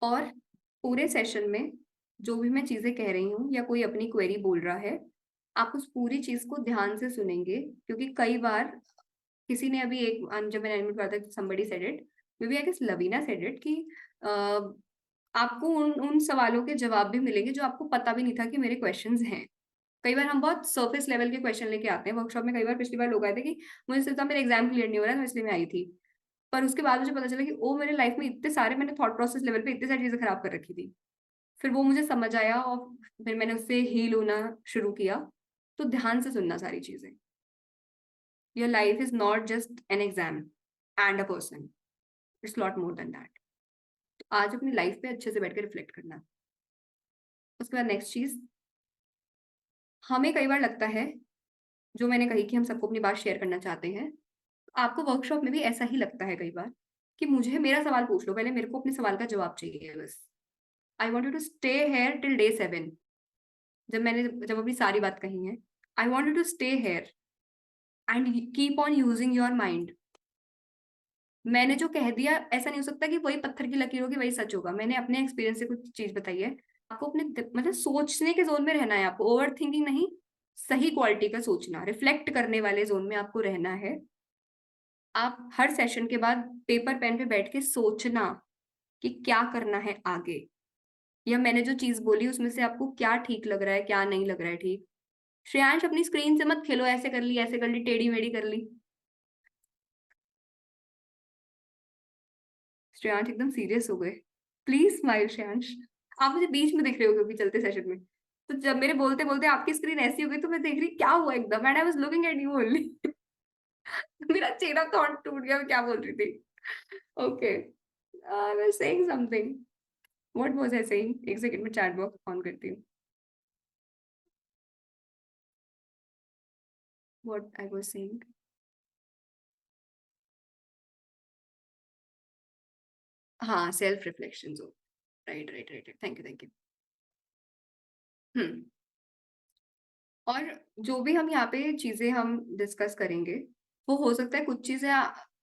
और पूरे सेशन में जो भी मैं चीजें कह रही हूँ या कोई अपनी क्वेरी बोल रहा है, आप उस पूरी चीज को ध्यान से सुनेंगे, क्योंकि कई बार किसी ने अभी एक, जब मैंने एडमिट करा था, somebody said it, maybe I guess Lavina said it, कि आपको उन सवालों के जवाब भी मिलेंगे जो आपको पता भी नहीं था कि मेरे क्वेश्चंस हैं। कई बार हम बहुत सरफेस लेवल के क्वेश्चन लेके आते हैं वर्कशॉप में। कई बार पिछली बार लोग आए थे कि मुझे सिर्फ मेरा एग्जाम क्लियर नहीं हो रहा है, तो इसलिए मैं आई थी, पर उसके बाद मुझे पता चला कि ओ मेरे लाइफ में इतने सारे, मैंने थॉट प्रोसेस लेवल पे इतनी सारी चीजें खराब कर रखी थी। फिर वो मुझे समझ आया और फिर मैंने उससे हील होना शुरू किया। तो ध्यान से सुनना सारी चीजें। Your life is not just an exam and a person, it's lot more than that. तो आज अपनी लाइफ पे अच्छे से बैठ के रिफ्लेक्ट करना। उसके बाद नेक्स्ट चीज, हमें कई बार लगता है, जो मैंने कही कि हम सबको अपनी बात शेयर करना चाहते हैं, आपको वर्कशॉप में भी ऐसा ही लगता है कई बार कि मुझे मेरा सवाल पूछ लो पहले, मेरे को अपने सवाल का जवाब चाहिए बस। I want you to stay here till day 7। जब अपनी सारी बात कही है, I want you to stay here and keep on using your mind. मैंने जो कह दिया, ऐसा नहीं हो सकता कि वही पत्थर की लकीर होगी वही सच होगा। मैंने अपने एक्सपीरियंस से कुछ चीज बताई है। आपको अपने मतलब सोचने के जोन में रहना है, आपको ओवर थिंकिंग नहीं, सही क्वालिटी का सोचना, रिफ्लेक्ट करने वाले जोन में आपको रहना है। आप हर सेशन के बाद पेपर पेन पे बैठ के सोचना कि क्या करना है आगे, या मैंने जो चीज बोली उसमें से आपको क्या ठीक लग रहा है, क्या नहीं लग रहा है ठीक। श्रेयांश अपनी स्क्रीन से मत खेलो, ऐसे कर ली, ऐसे कर ली, टेढ़ी मेढ़ी कर ली। श्रेयांश एकदम सीरियस हो गए। Please smile Shreyansh. आप मुझे बीच में दिख रहे हो क्योंकि चलते सेशन में, तो जब मेरे बोलते बोलते आपकी स्क्रीन ऐसी हो गई तो मैं देख रही क्या हुआ एकदम, and I was looking at you only. मेरा चेन ऑफ थॉट टूट गया, मैं क्या बोल रही थी। Okay, I was saying something, what was I saying? एक सेकंड में चैट बॉक्स ऑन करती हूँ। व्हाट आई वाज सेइंग, हाँ, self reflection zone. Right right right, thank you thank you. और जो भी हम यहाँ पे चीजें हम डिस्कस करेंगे, वो हो सकता है कुछ चीजें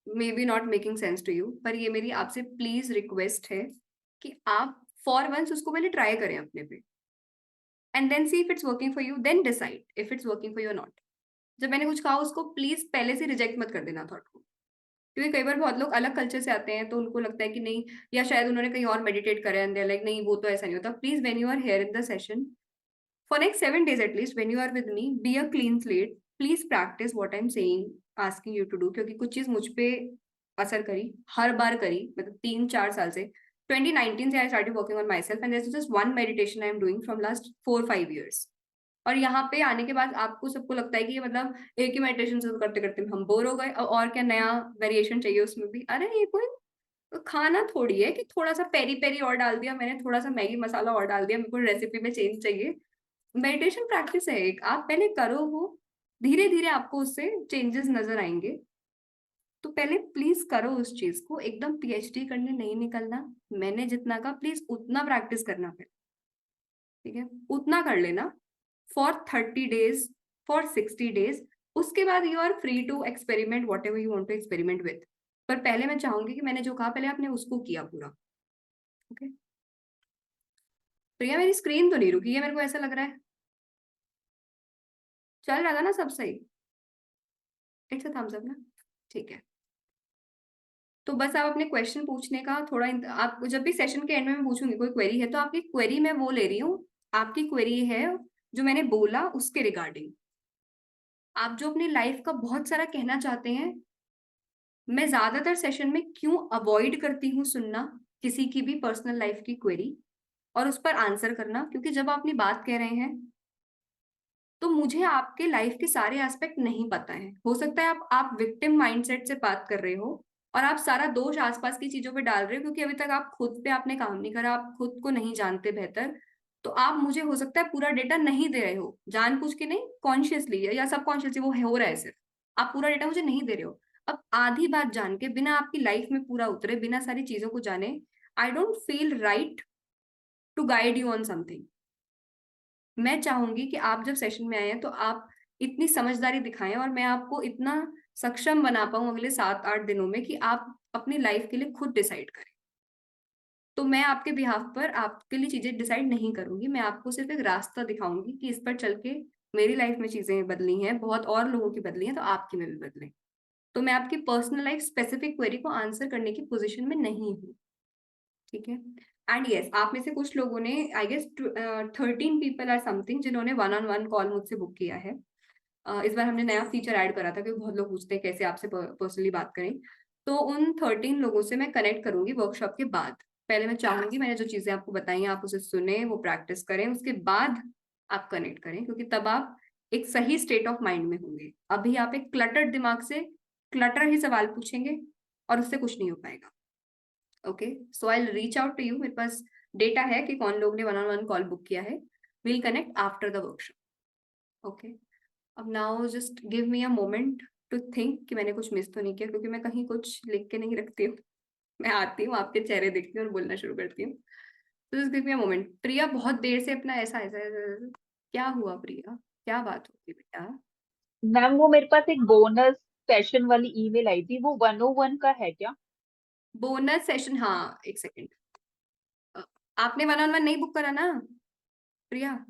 maybe not making sense to you, पर ये मेरी आपसे प्लीज रिक्वेस्ट है कि आप फॉर वंस उसको पहले ट्राई करें अपने पे, and then see if it's working for you, then decide if it's working for you और नॉट। जब मैंने कुछ कहा उसको प्लीज पहले से रिजेक्ट मत कर देना थॉट को, क्योंकि कई बार बहुत लोग अलग कल्चर से आते हैं तो उनको लगता है कि नहीं, या शायद उन्होंने कहीं और मेडिटेट करा है, लाइक नहीं वो तो ऐसा नहीं होता। Please when you are here in the session for next 7 days at least, when you are with me, be a clean slate. Please practice what I'm saying, asking you to do, क्योंकि कुछ चीज मुझ पे असर करी, हर बार करी, मतलब 3-4 साल से 2019 से I started working on myself and there's just one meditation I am doing from last 4-5 years. और यहाँ पे आने के बाद आपको सबको लगता है कि मतलब एक ही मेडिटेशन से करते करते हम बोर हो गए, और क्या नया वेरिएशन चाहिए उसमें भी। अरे ये कोई खाना थोड़ी है कि थोड़ा सा पेरी पेरी और डाल दिया मैंने, थोड़ा सा मैगी मसाला और डाल दिया, मेरे को रेसिपी में चेंज चाहिए। मेडिटेशन प्रैक्टिस है एक, आप पहले करो, वो धीरे धीरे आपको उससे चेंजेस नजर आएंगे। तो पहले प्लीज करो उस चीज को, एकदम पीएचडी करने नहीं निकलना। मैंने जितना कहा प्लीज उतना प्रैक्टिस करना फिर, ठीक है, उतना कर लेना फॉर 30 days, फॉर 60 days। उसके बाद you are free to experiment whatever you want to experiment with, पर पहले मैं चाहूंगी कि मैंने जो कहा पहले आपने उसको किया पूरा। ओके प्रिया, मेरी स्क्रीन तो नहीं रुकी है, मेरे को ऐसा लग रहा है चल रहा था ना सब सही। इट्स अ थम्स अप ना, ठीक है। तो बस आप अपने क्वेश्चन पूछने का थोड़ा आप जब भी सेशन के एंड में मैं पूछूंगी कोई क्वेरी है, तो आपकी क्वेरी मैं वो ले रही हूँ, आपकी क्वेरी है जो मैंने बोला उसके रिगार्डिंग। आप जो अपनी लाइफ का बहुत सारा कहना चाहते हैं, मैं ज्यादातर सेशन में क्यों अवॉइड करती हूँ सुनना किसी की भी पर्सनल लाइफ की क्वेरी और उस पर आंसर करना, क्योंकि जब आप अपनी बात कह रहे हैं तो मुझे आपके लाइफ के सारे एस्पेक्ट नहीं पता है। हो सकता है आप विक्टिम माइंडसेट से बात कर रहे हो और आप सारा दोष आसपास की चीजों पे डाल रहे हो, क्योंकि अभी तक आप खुद पे आपने काम नहीं करा, आप खुद को नहीं जानते बेहतर। तो आप मुझे हो सकता है पूरा डेटा नहीं दे रहे हो, जानबूझ के नहीं, कॉन्शियसली या सबकॉन्शियसली वो हो रहा है सिर्फ, आप पूरा डेटा मुझे नहीं दे रहे हो। अब आधी बात जान के, बिना आपकी लाइफ में पूरा उतरे, बिना सारी चीजों को जाने, I don't feel right to guide you on something. मैं चाहूंगी कि आप जब सेशन में आए हैं तो आप इतनी समझदारी दिखाएं और मैं आपको इतना सक्षम बना पाऊं अगले 7-8 दिनों में कि आप अपनी लाइफ के लिए खुद डिसाइड करें। तो मैं आपके बिहाफ पर आपके लिए चीजें डिसाइड नहीं करूंगी, मैं आपको सिर्फ एक रास्ता दिखाऊंगी कि इस पर चल के मेरी लाइफ में चीजें बदली हैं, बहुत और लोगों की बदली हैं, तो आपकी में भी बदले। तो मैं आपकी पर्सनल लाइफ स्पेसिफिक क्वेरी को आंसर करने की पोजीशन में नहीं हूँ, ठीक है। एंड यस, आप में से कुछ लोगों ने, I guess 13 people or something, जिन्होंने 1-on-1 कॉल मुझसे बुक किया है। इस बार हमने नया फीचर ऐड करा था क्योंकि बहुत लोग पूछते हैं कैसे आपसे पर्सनली बात करें। तो उन 13 लोगों से मैं कनेक्ट करूंगी वर्कशॉप के बाद। पहले मैं चाहूंगी मैंने जो चीजें आपको बताई हैं आप उसे सुने, वो प्रैक्टिस करें, उसके बाद आप कनेक्ट करें, क्योंकि तब आप एक सही स्टेट ऑफ माइंड में होंगे। अभी आप एक क्लटर्ड दिमाग से क्लटर ही सवाल पूछेंगे और उससे कुछ नहीं हो पाएगा। Okay, so I reach out to you, मेरे पास डेटा है कि कौन लोग ने 1-on-1 कॉल बुक किया है। Will connect after the workshop. Okay, अब now just give me a moment to think कि मैंने कुछ मिस तो नहीं किया, क्योंकि मैं कहीं कुछ लिख के नहीं रखती हूँ। मैं आती हूँ, आपके चेहरे देखती हूँ और बोलना शुरू करती हूँ। तो just give me a moment. Priya बहुत देर से अपना ऐसा क्या हुआ प्रिया, क्या बात होती बेटा? मैम वो मेरे पास एक बोनस सेशन वाली ईमेल आई थी, वो 101 का है क्या? बोनस सेशन, हाँ एक सेकेंड, आपने 1-on-1 नहीं बुक करा ना प्रिया?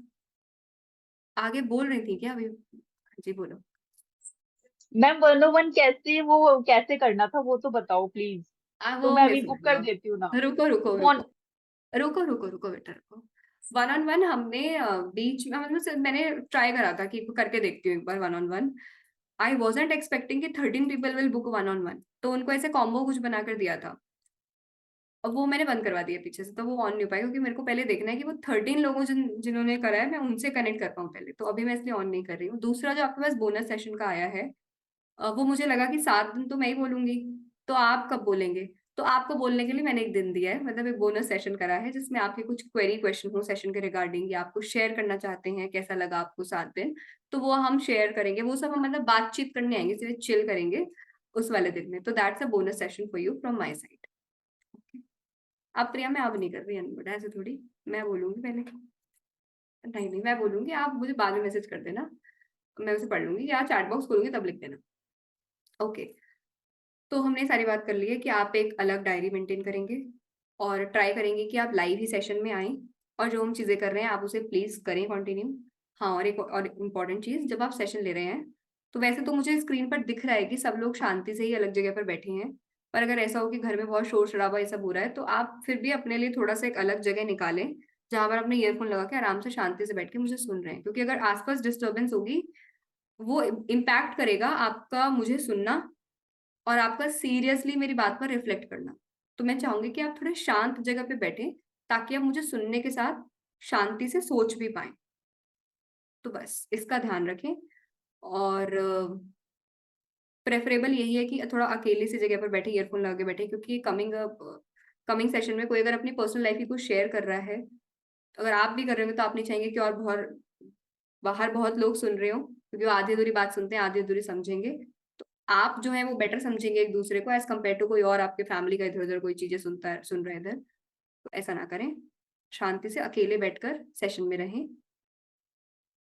आगे बोल रही थी क्या अभी? जी बोलो। मैम 101 कैसे, वो कैसे करना था वो तो बताओ प्लीज। तो वो मैं मैं अभी समझ बुक कर गया। देती हूँ ना। रुको रुको कौन? रुको रुको रुको रुको बेटा रुको। 1-on-1 हमने बीच में, मतलब मैंने ट्राई करा था कि करके देखती हूँ एक बार 1-on-1। आई वॉजेंट एक्सपेक्टिंग कि 13 पीपल विल बुक 1-on-1, तो उनको ऐसे कॉम्बो कुछ बना कर दिया था। और वो मैंने बंद करवा दिया पीछे से, तो वो ऑन नहीं हो पाया, क्योंकि मेरे को पहले देखना है कि वो 13 लोगों जिन्होंने करा है मैं उनसे कनेक्ट कर पाऊँ पहले, तो अभी मैं इसलिए ऑन नहीं कर रही हूँ। दूसरा जो आपके पास बोनस सेशन का आया है, वो मुझे लगा कि 7 दिन तो मैं ही बोलूंगी, तो आप कब बोलेंगे? तो आपको बोलने के लिए मैंने एक दिन दिया है, मतलब एक बोनस सेशन करा है जिसमें आपके कुछ क्वेरी क्वेश्चन हो सेशन के रिगार्डिंग, या आपको शेयर करना चाहते हैं कैसा लगा आपको 7 दिन, तो वो हम शेयर करेंगे। वो सब हम मतलब बातचीत करने आएंगे, सिर्फ चिल करेंगे उस वाले दिन में। तो that's a bonus session for you from my side. अब प्रिया मैं अब नहीं कर रही अनबोर्ड, ऐसे थोड़ी, मैं बोलूंगी पहले। नहीं नहीं, मैं बोलूंगी, आप मुझे बाद में मैसेज कर देना, मैं उसे पढ़ लूंगी, या चैट बॉक्स खोलूंगी तब लिख देना। ओके, तो हमने सारी बात कर ली है कि आप एक अलग डायरी मेंटेन करेंगे और ट्राई करेंगे कि आप लाइव ही सेशन में आएं, और जो हम चीज़ें कर रहे हैं आप उसे प्लीज़ करें कंटिन्यू। हाँ, और एक और इम्पॉर्टेंट चीज़, जब आप सेशन ले रहे हैं तो वैसे तो मुझे स्क्रीन पर दिख रहा है कि सब लोग शांति से ही अलग जगह पर बैठे हैं, पर अगर ऐसा हो कि घर में बहुत शोर शराबा ये सब हो रहा है, तो आप फिर भी अपने लिए थोड़ा सा एक अलग जगह निकालें जहां पर अपने ईयरफोन लगा के आराम से शांति से बैठ के मुझे सुन रहे हैं, क्योंकि अगर आसपास डिस्टर्बेंस होगी वो इम्पैक्ट करेगा आपका मुझे सुनना और आपका सीरियसली मेरी बात पर रिफ्लेक्ट करना। तो मैं चाहूंगी कि आप थोड़े शांत जगह पे बैठें ताकि आप मुझे सुनने के साथ शांति से सोच भी पाए। तो बस इसका ध्यान रखें, और प्रेफरेबल यही है कि थोड़ा अकेले सी जगह पर बैठे, ईयरफोन लगा के बैठे, क्योंकि कमिंग सेशन में कोई अगर अपनी पर्सनल लाइफ की कुछ शेयर कर रहा है, अगर आप भी कर रहे हो तो आप नहीं चाहेंगे कि और बहुत बाहर बहुत लोग सुन रहे हो, क्योंकि वो आधी अधूरी बात सुनते हैं, आधी अधूरी समझेंगे। तो आप जो है वो बेटर समझेंगे एक दूसरे को एज कम्पेयर टू कोई और आपके फैमिली का इधर उधर कोई चीजें सुन रहे हैं इधर। तो ऐसा ना करें, शांति से अकेले बैठकर सेशन में रहें।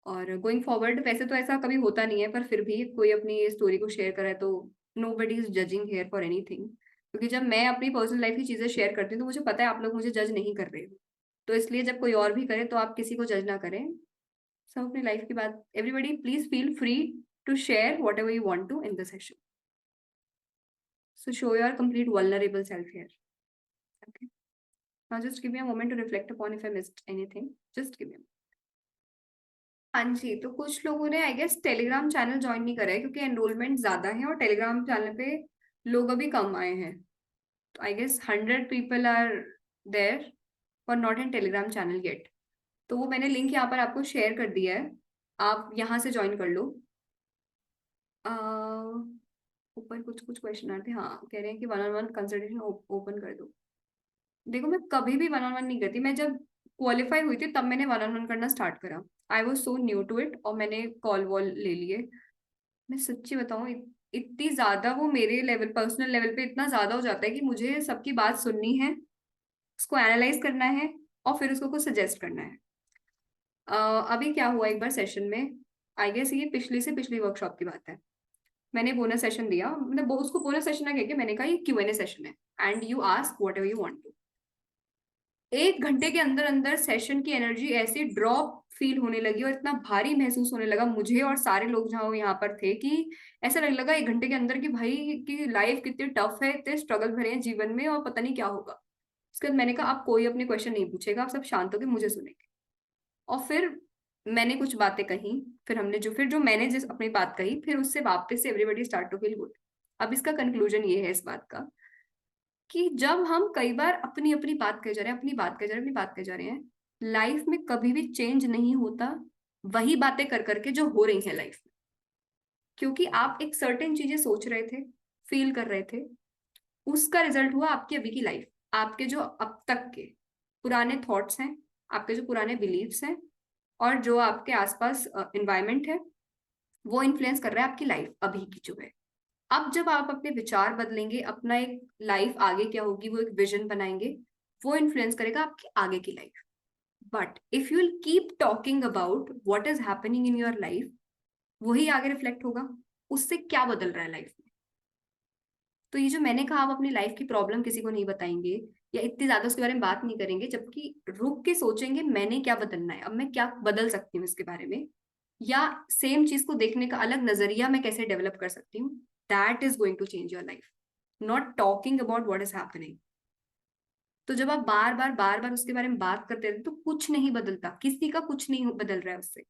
और गोइंग फॉरवर्ड, वैसे तो ऐसा कभी होता नहीं है, पर फिर भी कोई अपनी स्टोरी को शेयर करे तो nobody is judging here for anything, क्योंकि जब मैं अपनी पर्सनल लाइफ की चीजें शेयर करती हूँ तो मुझे पता है आप लोग मुझे जज नहीं कर रहे हो, तो इसलिए जब कोई और भी करे तो आप किसी को जज ना करें। सब अपनी लाइफ की बात, everybody please feel free to share whatever you want to in the session, so show your complete vulnerable self here. Okay. Now just give me a moment to reflect upon if I missed anything. Just give me a moment. हाँ जी, तो कुछ लोगों ने I guess Telegram channel join नहीं करा है, क्योंकि enrolment ज्यादा है और टेलीग्राम चैनल पे लोग अभी कम आए हैं। तो I guess 100 people are there और not in Telegram channel yet. तो वो मैंने लिंक यहाँ पर आपको शेयर कर दिया है, आप यहाँ से ज्वाइन कर लो। ऊपर कुछ कुछ क्वेश्चन आ रहे थे, हाँ कह रहे हैं कि 1-on-1 कंसल्टेशन ओपन कर दो। देखो मैं कभी भी 1-on-1 नहीं करती, मैं जब क्वालिफाई हुई थी तब मैंने 1-on-1 करना स्टार्ट करा। I was so new to it और मैंने कॉल वॉल ले लिए। मैं सच्ची बताऊँ, इतनी ज्यादा वो मेरे लेवल, पर्सनल लेवल पे इतना ज्यादा हो जाता है कि मुझे सबकी बात सुननी है, उसको एनालाइज करना है और फिर उसको कुछ सजेस्ट करना है। अभी क्या हुआ एक बार सेशन में, आई गेस ये पिछली से पिछली वर्कशॉप की बात है, मैंने बोनस सेशन दिया, मतलब उसको बोनस सेशन ना कह के मैंने कहा ये Q&A सेशन है and you ask whatever you want to. 1 घंटे के अंदर अंदर सेशन की एनर्जी ऐसी ड्रॉप फील होने लगी और इतना भारी महसूस होने लगा मुझे और सारे लोग जहाँ यहाँ पर थे, कि ऐसा लगने लगा 1 घंटे के अंदर कि भाई की लाइफ कितनी टफ है, इतने स्ट्रगल भरे हैं जीवन में और पता नहीं क्या होगा। उसके बाद मैंने कहा आप कोई अपने क्वेश्चन नहीं पूछेगा, आप सब शांत होकर मुझे सुनेंगे। और फिर मैंने कुछ बातें कही, फिर हमने जो मैंने जिस अपनी बात कही, फिर उससे वापस से everybody start to feel good. अब इसका कंक्लूजन ये है इस बात का कि जब हम कई बार अपनी अपनी बात कह जा रहे हैं, अपनी बात कह जा रहे हैं, अपनी बात कह जा रहे हैं, लाइफ में कभी भी चेंज नहीं होता वही बातें कर करके जो हो रही हैं लाइफ में। क्योंकि आप एक सर्टेन चीजें सोच रहे थे, फील कर रहे थे, उसका रिजल्ट हुआ आपकी अभी की लाइफ। आपके जो अब तक के पुराने थॉट्स हैं, आपके जो पुराने बिलीव्स हैं और जो आपके आसपास एनवायरनमेंट है, वो इन्फ्लुएंस कर रहा है आपकी लाइफ अभी की जो है। अब जब आप अपने विचार बदलेंगे, अपना एक लाइफ आगे क्या होगी वो एक विजन बनाएंगे, वो इन्फ्लुएंस करेगा आपकी आगे की life. But if you will keep talking about what is happening in your life, वही आगे रिफ्लेक्ट होगा, उससे क्या बदल रहा है लाइफ में। तो ये जो मैंने कहा, आप अपनी लाइफ की प्रॉब्लम किसी को नहीं बताएंगे या इतनी ज्यादा उसके बारे में बात नहीं करेंगे, जबकि रुक के सोचेंगे मैंने क्या बदलना है, अब मैं क्या बदल सकती हूँ इसके बारे में, या सेम चीज को देखने का अलग नजरिया मैं कैसे डेवलप कर सकती हूँ, that is going to change your life, not talking about what is happening. तो जब आप बार बार उसके बारे में बात करते रहते तो कुछ नहीं बदलता, किसी का कुछ नहीं बदल रहा है उससे।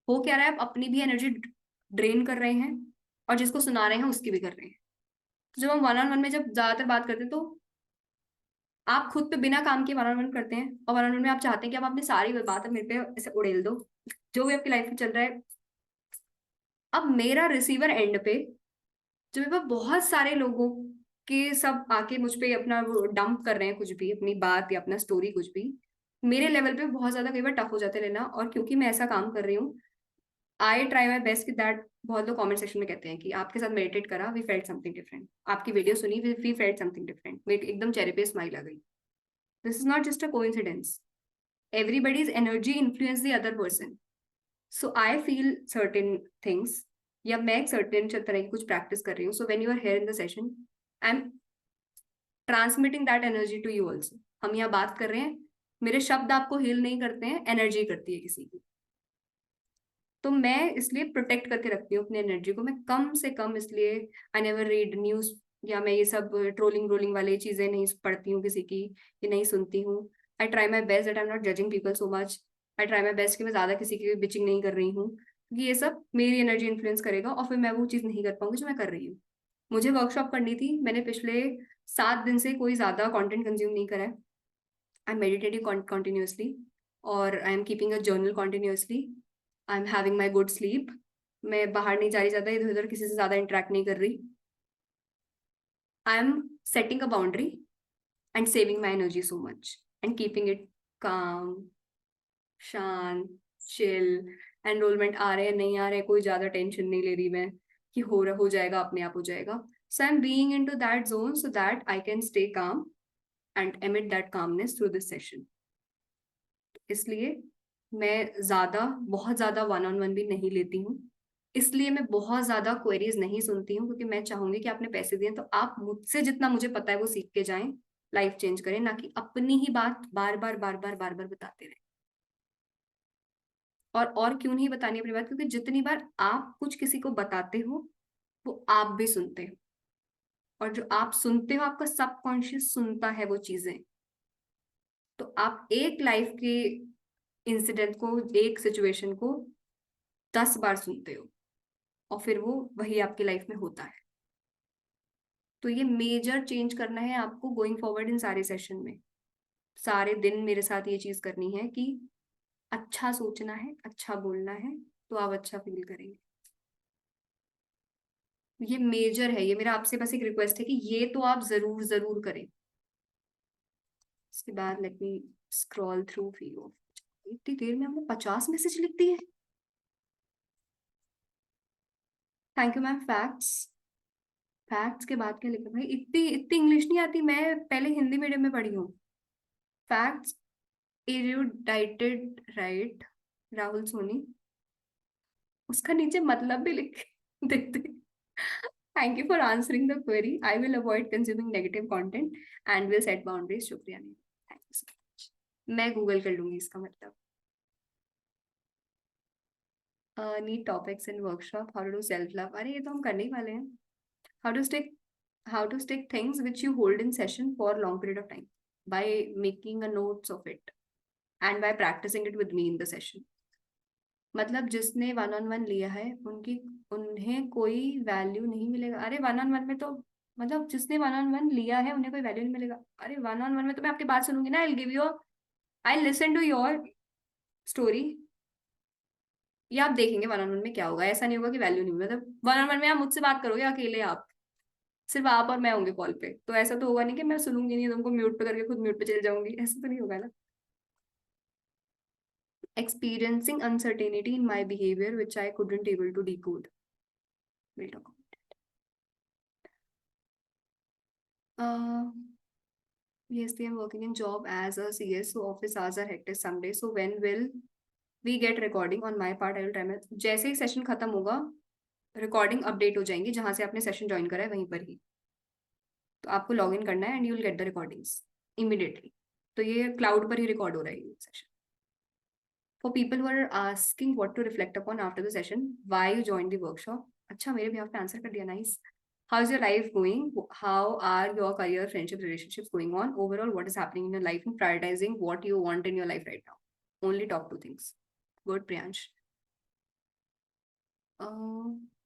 हो क्या रहा है, आप अपनी भी एनर्जी ड्रेन कर रहे हैं और जिसको सुना रहे हैं उसकी भी कर रहे हैं। तो जब हम वन ऑन वन में जब ज्यादातर बात करते हैं तो आप खुद पे बिना काम के वन ऑन वन करते हैं, और वन ऑन वन में आप चाहते हैं कि आप अपनी सारी बात मेरे पे ऐसे उड़ेल दो, जो भी आपकी लाइफ में चल रहा है। अब मेरा रिसीवर एंड पे जो मेरे पास बहुत सारे लोगों के सब आके मुझ पे अपना डंप कर रहे हैं, कुछ भी अपनी बात या अपना स्टोरी कुछ भी, मेरे लेवल पे बहुत ज्यादा कई बार टफ हो जाते हैं लेना। और क्योंकि मैं ऐसा काम कर रही हूँ, आई ट्राई माई बेस्ट कि दैट, बहुत लोग कमेंट सेक्शन में कहते हैं कि आपके साथ मेडिटेट करा, वी फेल्ट समथिंग डिफरेंट, आपकी वीडियो सुनी, वी फेल्ट समथिंग डिफरेंट, मेरे एकदम चेहरे पे स्माइल आ गई। This is not just a coincidence, everybody's energy influence the other person. So I feel certain things, या मैं एक certain तरह की कुछ प्रैक्टिस कर रही हूँ, so when you are here in the session, I'm transmitting that energy to you also. हम यहाँ बात कर रहे हैं, मेरे शब्द आपको हील नहीं करते हैं, एनर्जी करती है किसी की। तो मैं इसलिए प्रोटेक्ट करके रखती हूँ अपनी एनर्जी को, मैं कम से कम, इसलिए आई नेवर रीड न्यूज, या मैं ये सब ट्रोलिंग वाली चीजें नहीं पढ़ती हूँ किसी की, ये नहीं सुनती हूँ। I try my best that I am not judging people so much. I try my best कि मैं ज्यादा किसी की बिचिंग नहीं कर रही हूँ, क्योंकि ये सब मेरी एनर्जी इन्फ्लुएंस करेगा और फिर मैं वो चीज नहीं कर पाऊंगी जो मैं कर रही हूँ। मुझे वर्कशॉप करनी थी, मैंने पिछले 7 दिन से कोई ज्यादा कंटेंट कंज्यूम नहीं करा है। आई एम मेडिटेटिंग कंटिन्यूसली, और I am keeping a journal continuously, I am having my good sleep, मैं बाहर नहीं जा रही ज्यादा, इधर उधर किसी से ज्यादा इंटरेक्ट नहीं कर रही। I am setting a boundary and saving my energy so much and keeping it काम, शांत, चिल। एनरोलमेंट आ रहे हैं नहीं आ रहे, कोई ज्यादा टेंशन नहीं ले रही मैं कि हो जाएगा, अपने आप हो जाएगा। So I am being into that zone so that I can stay calm and emit that calmness through this session. इसलिए मैं बहुत ज्यादा वन ऑन वन भी नहीं लेती हूँ, इसलिए मैं बहुत ज्यादा क्वेरीज नहीं सुनती हूँ, क्योंकि मैं चाहूंगी कि आपने पैसे दिए तो आप मुझसे जितना मुझे पता है वो सीख के जाएं, लाइफ चेंज करें, ना कि अपनी ही बात बार बार बताते रहे। और क्यों नहीं बतानी अपनी बात, क्योंकि जितनी बार आप कुछ किसी को बताते हो वो आप भी सुनते हो, और जो आप सुनते हो आपका सबकॉन्शियस सुनता है वो चीजें। तो आप एक लाइफ के इंसिडेंट को, एक सिचुएशन को 10 बार सुनते हो और फिर वो वही आपकी लाइफ में होता है। तो ये मेजर चेंज करना है आपको गोइंग फॉरवर्ड इन सारे सेशन में, सारे दिन मेरे साथ ये चीज करनी है कि अच्छा सोचना है, अच्छा बोलना है, तो आप अच्छा फील करेंगे। ये मेजर है, ये मेरा आपसे बस एक रिक्वेस्ट है कि ये तो आप जरूर जरूर करें। इसके बाद लेट मी स्क्रॉल थ्रू फीओ, इतनी देर में हमने 50 मैसेज लिख दिए। Thank you ma'am. Facts, facts के बाद क्या लिखा भाई? इतनी इतनी इंग्लिश नहीं आती, मैं पहले हिंदी मीडियम में पढ़ी हूँ। Facts erudited right, Rahul Soni, उसका नीचे मतलब भी लिख देते। Thank you for answering the query, I will avoid consuming negative content and will set boundaries. शुक्रिया, नहीं थैंक यू सो मच, मैं गूगल कर लूंगी इसका मतलब। Need topics in workshop, how to do self love, अरे ये तो हम करने ही वाले हैं। How to stick things which you hold in session for long period of time by making a notes of it and by practising it with me in the session. मतलब जिसने 1-on-1 लिया है उन्हें कोई वैल्यू नहीं मिलेगा। अरे 1-on-1 में तो मतलब जिसने 1-on-1 लिया है उन्हें कोई वैल्यू नहीं मिलेगा। अरे 1-on-1 में तो मैं आपकी बात सुनूंगी ना, I give you, I listen to your story, या आप देखेंगे 1-on-1 में क्या होगा। ऐसा नहीं होगा कि वैल्यू नहीं, मतलब 1-on-1 में आप मुझसे बात करोगे अकेले, आप सिर्फ आप और मैं होंगे कॉल पे, तो ऐसा तो होगा नहीं कि मैं सुनूंगी नहीं, तुमको म्यूट पे करके खुद म्यूट पे चले जाऊंगी, ऐसा तो नहीं होगा ना। Experiencing uncertainty in my behavior which I couldn't able to decode. We'll talk about it. Yes, they are working in job as a CS, so office hours are hectic some days. So when will we get recording? On my part, I will try my, जैसे ही session खत्म होगा recording update हो जाएंगी, जहां से आपने session join करा है वहीं पर ही, तो आपको लॉग इन करना है and you will get the recordings immediately. तो ये क्लाउड पर ही रिकॉर्ड हो रहा है ये session. For people who are asking what to reflect upon after the session, why you joined the workshop? अच्छा, मेरे behalf पे आंसर कर दिया, nice. How's your life going? How are your career, friendship, relationships going on? Overall, what is happening in your life and prioritizing what you want in your life right now? Only top 2 things. Good, Priyansh.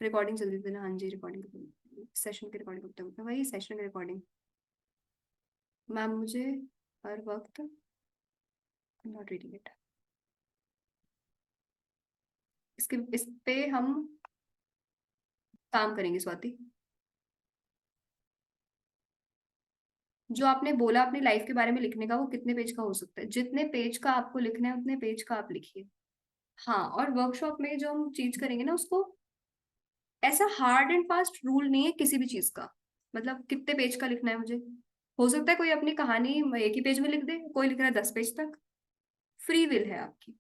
Recording जल्दी देना। हाँ जी, recording session की recording कब तक? वही session की recording ma'am, मुझे हर वक्त नॉट रीडिंग इट। इस पे हम काम करेंगे स्वाति। जो आपने बोला अपनी लाइफ के बारे में लिखने का, वो कितने पेज का हो सकता है? जितने पेज का आपको लिखना है उतने पेज का आप लिखिए। हाँ, और वर्कशॉप में जो हम चीज करेंगे ना, उसको ऐसा हार्ड एंड फास्ट रूल नहीं है किसी भी चीज का, मतलब कितने पेज का लिखना है मुझे। हो सकता है कोई अपनी कहानी एक ही पेज में लिख दे, कोई लिख रहा है 10 पेज तक, फ्री विल है आपकी।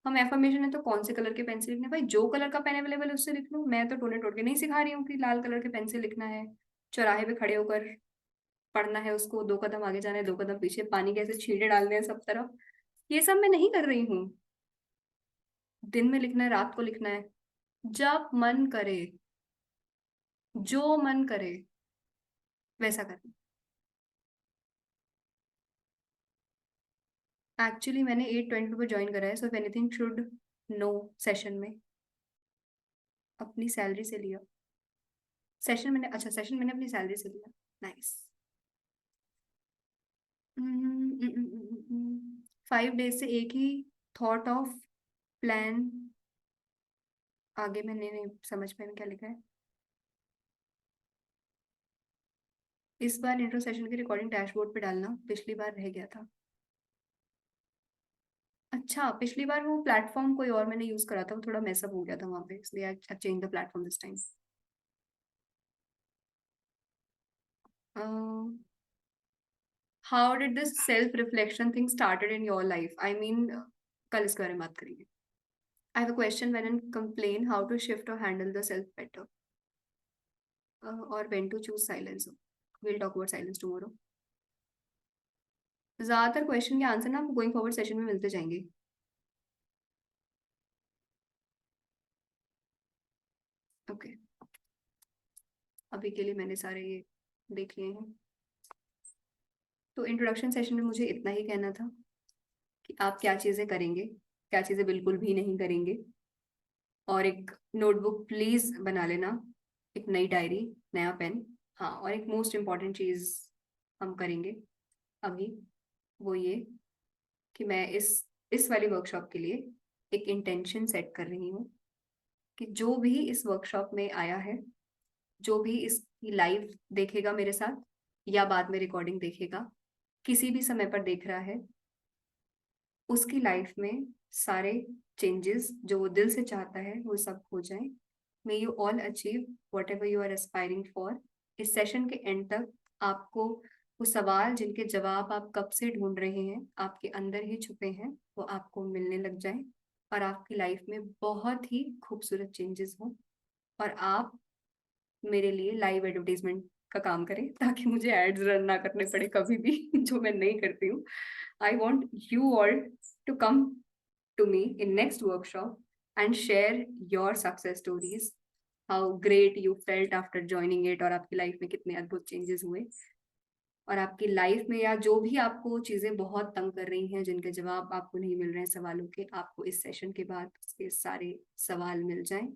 हम एफर्मेशन है तो कौन से कलर के पेंसिल लिखने, भाई जो कलर का पेन अवेलेबल है उससे लिख लो। मैं तो टोने टोट के नहीं सिखा रही हूँ कि लाल कलर के पेन से लिखना है, चौराहे पे खड़े होकर पढ़ना है उसको, 2 कदम आगे जाना है 2 कदम पीछे, पानी कैसे छींटे डालने हैं सब तरफ, ये सब मैं नहीं कर रही हूँ। दिन में लिखना है, रात को लिखना है, जब मन करे, जो मन करे वैसा करना। एक्चुअली मैंने 8:22 पर ज्वाइन करा है, so if anything should know session में। अपनी सैलरी से लिया सेशन मैंने, अच्छा सेशन मैंने अपनी सैलरी से लिया, नाइस। 5 डेज से एक ही थॉट ऑफ प्लान, आगे मैंने नहीं समझ में क्या लिखा है। इस बार इंट्रो सेशन की रिकॉर्डिंग डैशबोर्ड पे डालना, पिछली बार रह गया था। अच्छा, पिछली बार वो प्लेटफॉर्म कोई और मैंने यूज करा था, वो थोड़ा मैसअप हो गया था वहां पे, इसलिए I change the platform this time. How did this self reflection thing started in your life? I mean कल इसके बारे में बात करेंगे। I have a question, when and complain, how to shift और हैंडल द सेल्फ बेटर, और when to choose silence. Will talk about silence tomorrow. ज्यादातर question के आंसर ना आपको गोइंग फॉरवर्ड सेशन में मिलते जाएंगे। ओके, अभी के लिए मैंने सारे ये देख लिए हैं। तो इंट्रोडक्शन सेशन में मुझे इतना ही कहना था कि आप क्या चीज़ें करेंगे, क्या चीज़ें बिल्कुल भी नहीं करेंगे, और एक नोटबुक प्लीज बना लेना, एक नई डायरी, नया पेन। हाँ, और एक मोस्ट इम्पॉर्टेंट चीज़ हम करेंगे अभी, वो ये कि मैं इस वाली वर्कशॉप के लिए एक इंटेंशन सेट कर रही हूँ कि जो भी इस वर्कशॉप में आया है, जो भी इसकी लाइव देखेगा मेरे साथ या बाद में रिकॉर्डिंग देखेगा, किसी भी समय पर देख रहा है, उसकी लाइफ में सारे चेंजेस जो वो दिल से चाहता है वो सब हो जाए, may you all achieve whatever you are aspiring for. इस सेशन के एंड तक आपको वो सवाल जिनके जवाब आप कब से ढूंढ रहे हैं, आपके अंदर ही छुपे हैं, वो आपको मिलने लग जाए और आपकी लाइफ में बहुत ही खूबसूरत चेंजेस हो और आप मेरे लिए लाइव एडवर्टीजमेंट का काम करें ताकि मुझे एड्स रन ना करने पड़े कभी भी जो मैं नहीं करती हूँ। I want you all to come to me in next workshop and share your success stories, how great you felt after joining it, और आपकी लाइफ में कितने अद्भुत चेंजेस हुए, और आपकी लाइफ में या जो भी आपको चीजें बहुत तंग कर रही हैं जिनके जवाब आपको नहीं मिल रहे हैं सवालों के, आपको इस सेशन के बाद उसके सारे सवाल मिल जाएं।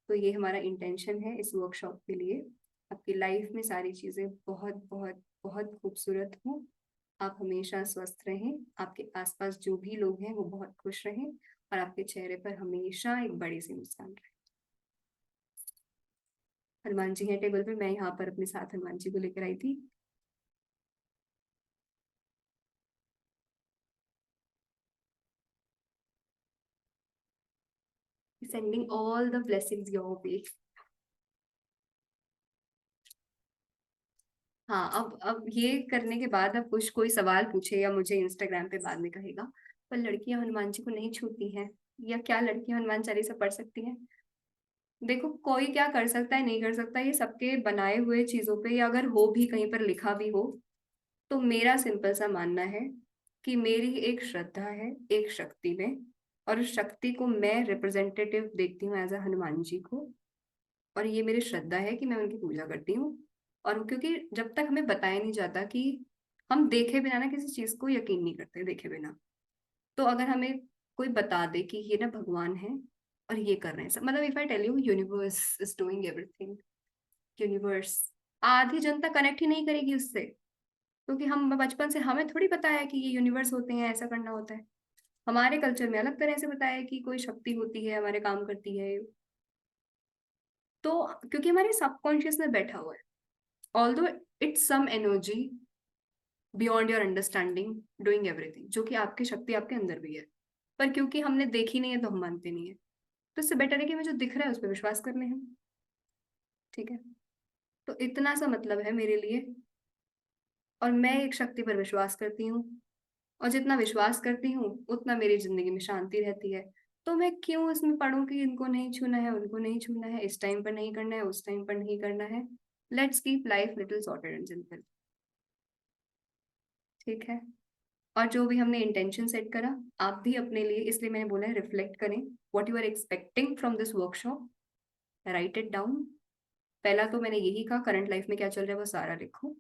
तो ये हमारा इंटेंशन है इस वर्कशॉप के लिए। आपकी लाइफ में सारी चीजें बहुत बहुत बहुत खूबसूरत हों, आप हमेशा स्वस्थ रहें, आपके आसपास जो भी लोग हैं वो बहुत खुश रहें और आपके चेहरे पर हमेशा एक बड़ी सी मुस्कान रहे। हनुमान जी हैं टेबल पे, मैं यहाँ पर अपने साथ हनुमान जी को लेकर आई थी। Sending all the blessings your way. हाँ, अब ये करने के बाद अब कुछ कोई सवाल पूछे या मुझे इंस्टाग्राम पे बाद में कहेगा पर लड़कियां हनुमान जी को नहीं छूती हैं, या क्या लड़कियां हनुमान चालीसा पढ़ सकती हैं? देखो, कोई क्या कर सकता है नहीं कर सकता, ये सबके बनाए हुए चीजों पे, या अगर हो भी कहीं पर लिखा भी हो, तो मेरा सिंपल सा मानना है कि मेरी एक श्रद्धा है एक शक्ति में, और उस शक्ति को मैं रिप्रेजेंटेटिव देखती हूँ एज अ हनुमान जी को, और ये मेरी श्रद्धा है कि मैं उनकी पूजा करती हूँ। और क्योंकि जब तक हमें बताया नहीं जाता कि हम देखे बिना ना किसी चीज को यकीन नहीं करते देखे बिना, तो अगर हमें कोई बता दे कि ये ना भगवान है और ये कर रहे हैं सब, मतलब if I tell you universe is doing everything, universe, आधी जनता कनेक्ट ही नहीं करेगी उससे, क्योंकि हम बचपन से हमें थोड़ी पता है कि ये यूनिवर्स होते हैं, ऐसा करना होता है। हमारे कल्चर में अलग तरह से बताया है कि कोई शक्ति होती है हमारे काम करती है, तो क्योंकि हमारे सबकॉन्शियस में बैठा हुआ है, although it's some energy beyond your understanding doing everything, जो कि आपकी शक्ति आपके अंदर भी है, पर क्योंकि हमने देखी नहीं है तो हम मानते नहीं है। तो इससे बेटर है कि हमें जो दिख रहा है उस पर विश्वास कर लें हम। ठीक है, तो इतना सा मतलब है मेरे लिए, और मैं एक शक्ति पर विश्वास करती हूँ, और जितना विश्वास करती हूँ उतना मेरी जिंदगी में शांति रहती है। तो मैं क्यों इसमें पढ़ूं कि इनको नहीं छूना है, उनको नहीं छूना है, इस टाइम पर नहीं करना है, उस टाइम पर नहीं करना है। Let's keep life little sorted and simple. ठीक है, और जो भी हमने इंटेंशन सेट करा, आप भी अपने लिए, इसलिए मैंने बोला है रिफ्लेक्ट करें what you are expecting from this workshop, write it down. पहला तो मैंने यही कहा, करंट लाइफ में क्या चल रहा है वो सारा लिखो,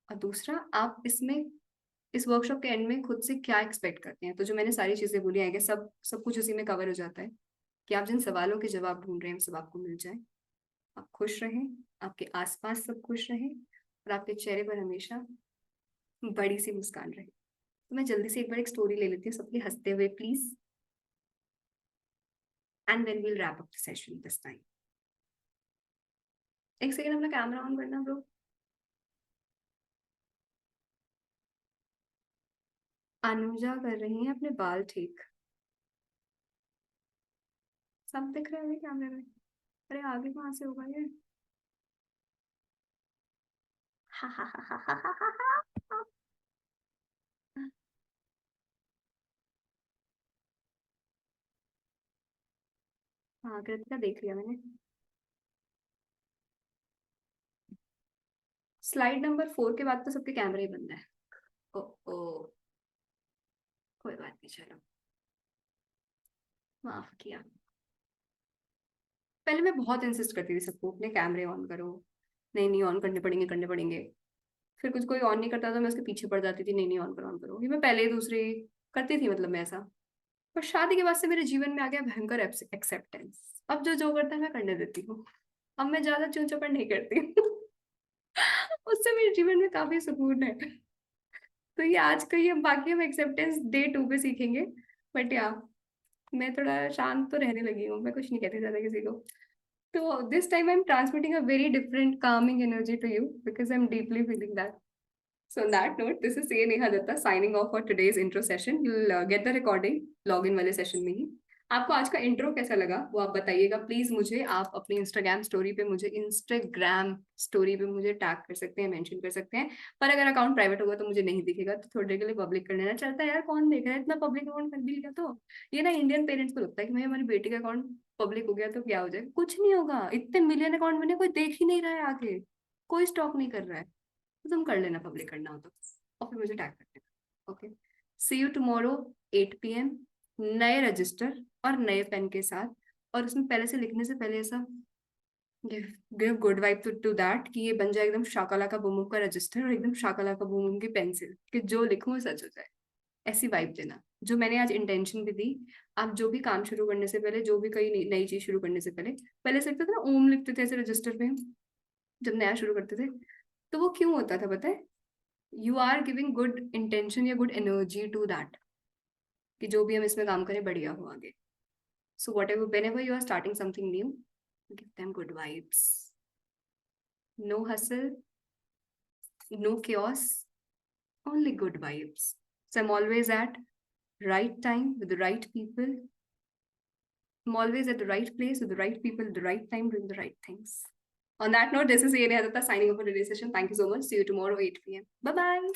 और दूसरा आप इसमें इस वर्कशॉप के एंड में खुद से क्या एक्सपेक्ट करते हैं। तो जो मैंने सारी चीजें बोली है सब सब कुछ उसी में कवर हो जाता है कि आप जिन सवालों के जवाब ढूंढ रहे हैं वो सब आपको मिल जाए, आप खुश रहें, आपके आसपास सब खुश रहें, और आपके चेहरे पर हमेशा बड़ी सी मुस्कान रहे। तो मैं जल्दी से एक बार एक स्टोरी ले लेती हूँ सबके हंसते हुए please, and then we'll wrap up the session this time. एक सेकंड अपना कैमरा ऑन करना ब्रो। अनुजा कर रही है अपने बाल ठीक, सब दिख रहा है कैमरे में। अरे आगे कहाँ से होगा ये? हा हा हा हा हा हा हा। हाँ कृतिका देख लिया मैंने। स्लाइड नंबर 4 के बाद तो सबके कैमरे ही बंद है। ओ ओ, कोई बात नहीं, चलो माफ किया। पहले मैं बहुत इंसिस्ट करती थी सबको अपने कैमरे ऑन करो, नहीं नहीं ऑन करने पड़ेंगे करने पड़ेंगे। फिर कुछ कोई ऑन नहीं करता तो मैं उसके पीछे पड़ जाती थी, नहीं नहीं ऑन करो, ये मैं पहले ही दूसरे करती थी, मतलब मैं ऐसा। पर शादी के बाद से मेरे जीवन में आ गया भयंकर एक्सेप्टेंस, अब जो जो करता है मैं करने देती हूँ, अब मैं ज्यादा चूं चपड़ नहीं करती हूँ। उससे मेरे जीवन में काफी सुकून है। तो ये आज का ये, बाकी हम एक्सेप्टेंस डे 2 पे सीखेंगे, बट या मैं थोड़ा शांत तो रहने लगी हूँ, मैं कुछ नहीं कहती ज्यादा किसी को। तो this time I am transmitting a very different calming energy to you because I'm deeply feeling that. So on that note, this is CA Neha Datta signing off for today's intro session. You'll get the recording login वाले session में ही, आपको आज का intro कैसा लगा वो आप बताइएगा प्लीज मुझे। आप अपनी इंस्टाग्राम स्टोरी पे मुझे टैग कर सकते हैं, मेंशन कर सकते हैं। पर अगर अकाउंट प्राइवेट होगा तो मुझे नहीं दिखेगा, तो थोड़ी देर के लिए पब्लिक कर लेना। चलता है यार, कौन देख रहा है, इतना पब्लिक अकाउंट कर भी लिया तो। ये ना इंडियन पेरेंट्स को लगता है कि भाई हमारी बेटी का अकाउंट पब्लिक हो गया तो क्या हो जाएगा। कुछ नहीं होगा, इतने मिलियन अकाउंट बने, कोई देख ही नहीं रहा है आगे, कोई स्टॉक नहीं कर रहा है। तो तुम कर लेना पब्लिक करना हो तो, और फिर मुझे टैग कर देना। Okay, see you tomorrow 8 PM, नए रजिस्टर और नए पेन के साथ। और उसमें पहले से लिखने से पहले ऐसा give give good vibe to that कि ये बन जाए एकदम शाकाला का बूम का रजिस्टर और एकदम शाकाला का बूम की पेंसिल, कि जो लिखूं वो सच हो जाए। ऐसी वाइब देना जो मैंने आज इंटेंशन भी दी। आप जो भी काम शुरू करने से पहले, जो भी कोई नई चीज शुरू करने से पहले, पहले से लिखते थे ना, ओम लिखते थे ऐसे रजिस्टर पे जब नया शुरू करते थे। तो वो क्यों होता था पता है? You are giving good intention या गुड एनर्जी टू दैट, कि जो भी हम इसमें काम करें बढ़िया हो आगे। So whatever, whenever you are starting something new, give them good vibes. No hustle, no chaos, only good vibes. So I'm always at right time with the right people. I'm always at the right place with the right people at the right time doing the right things. On that note, this is Area Datta signing off for today's session. Thank you so much. See you tomorrow 8 PM. Bye bye.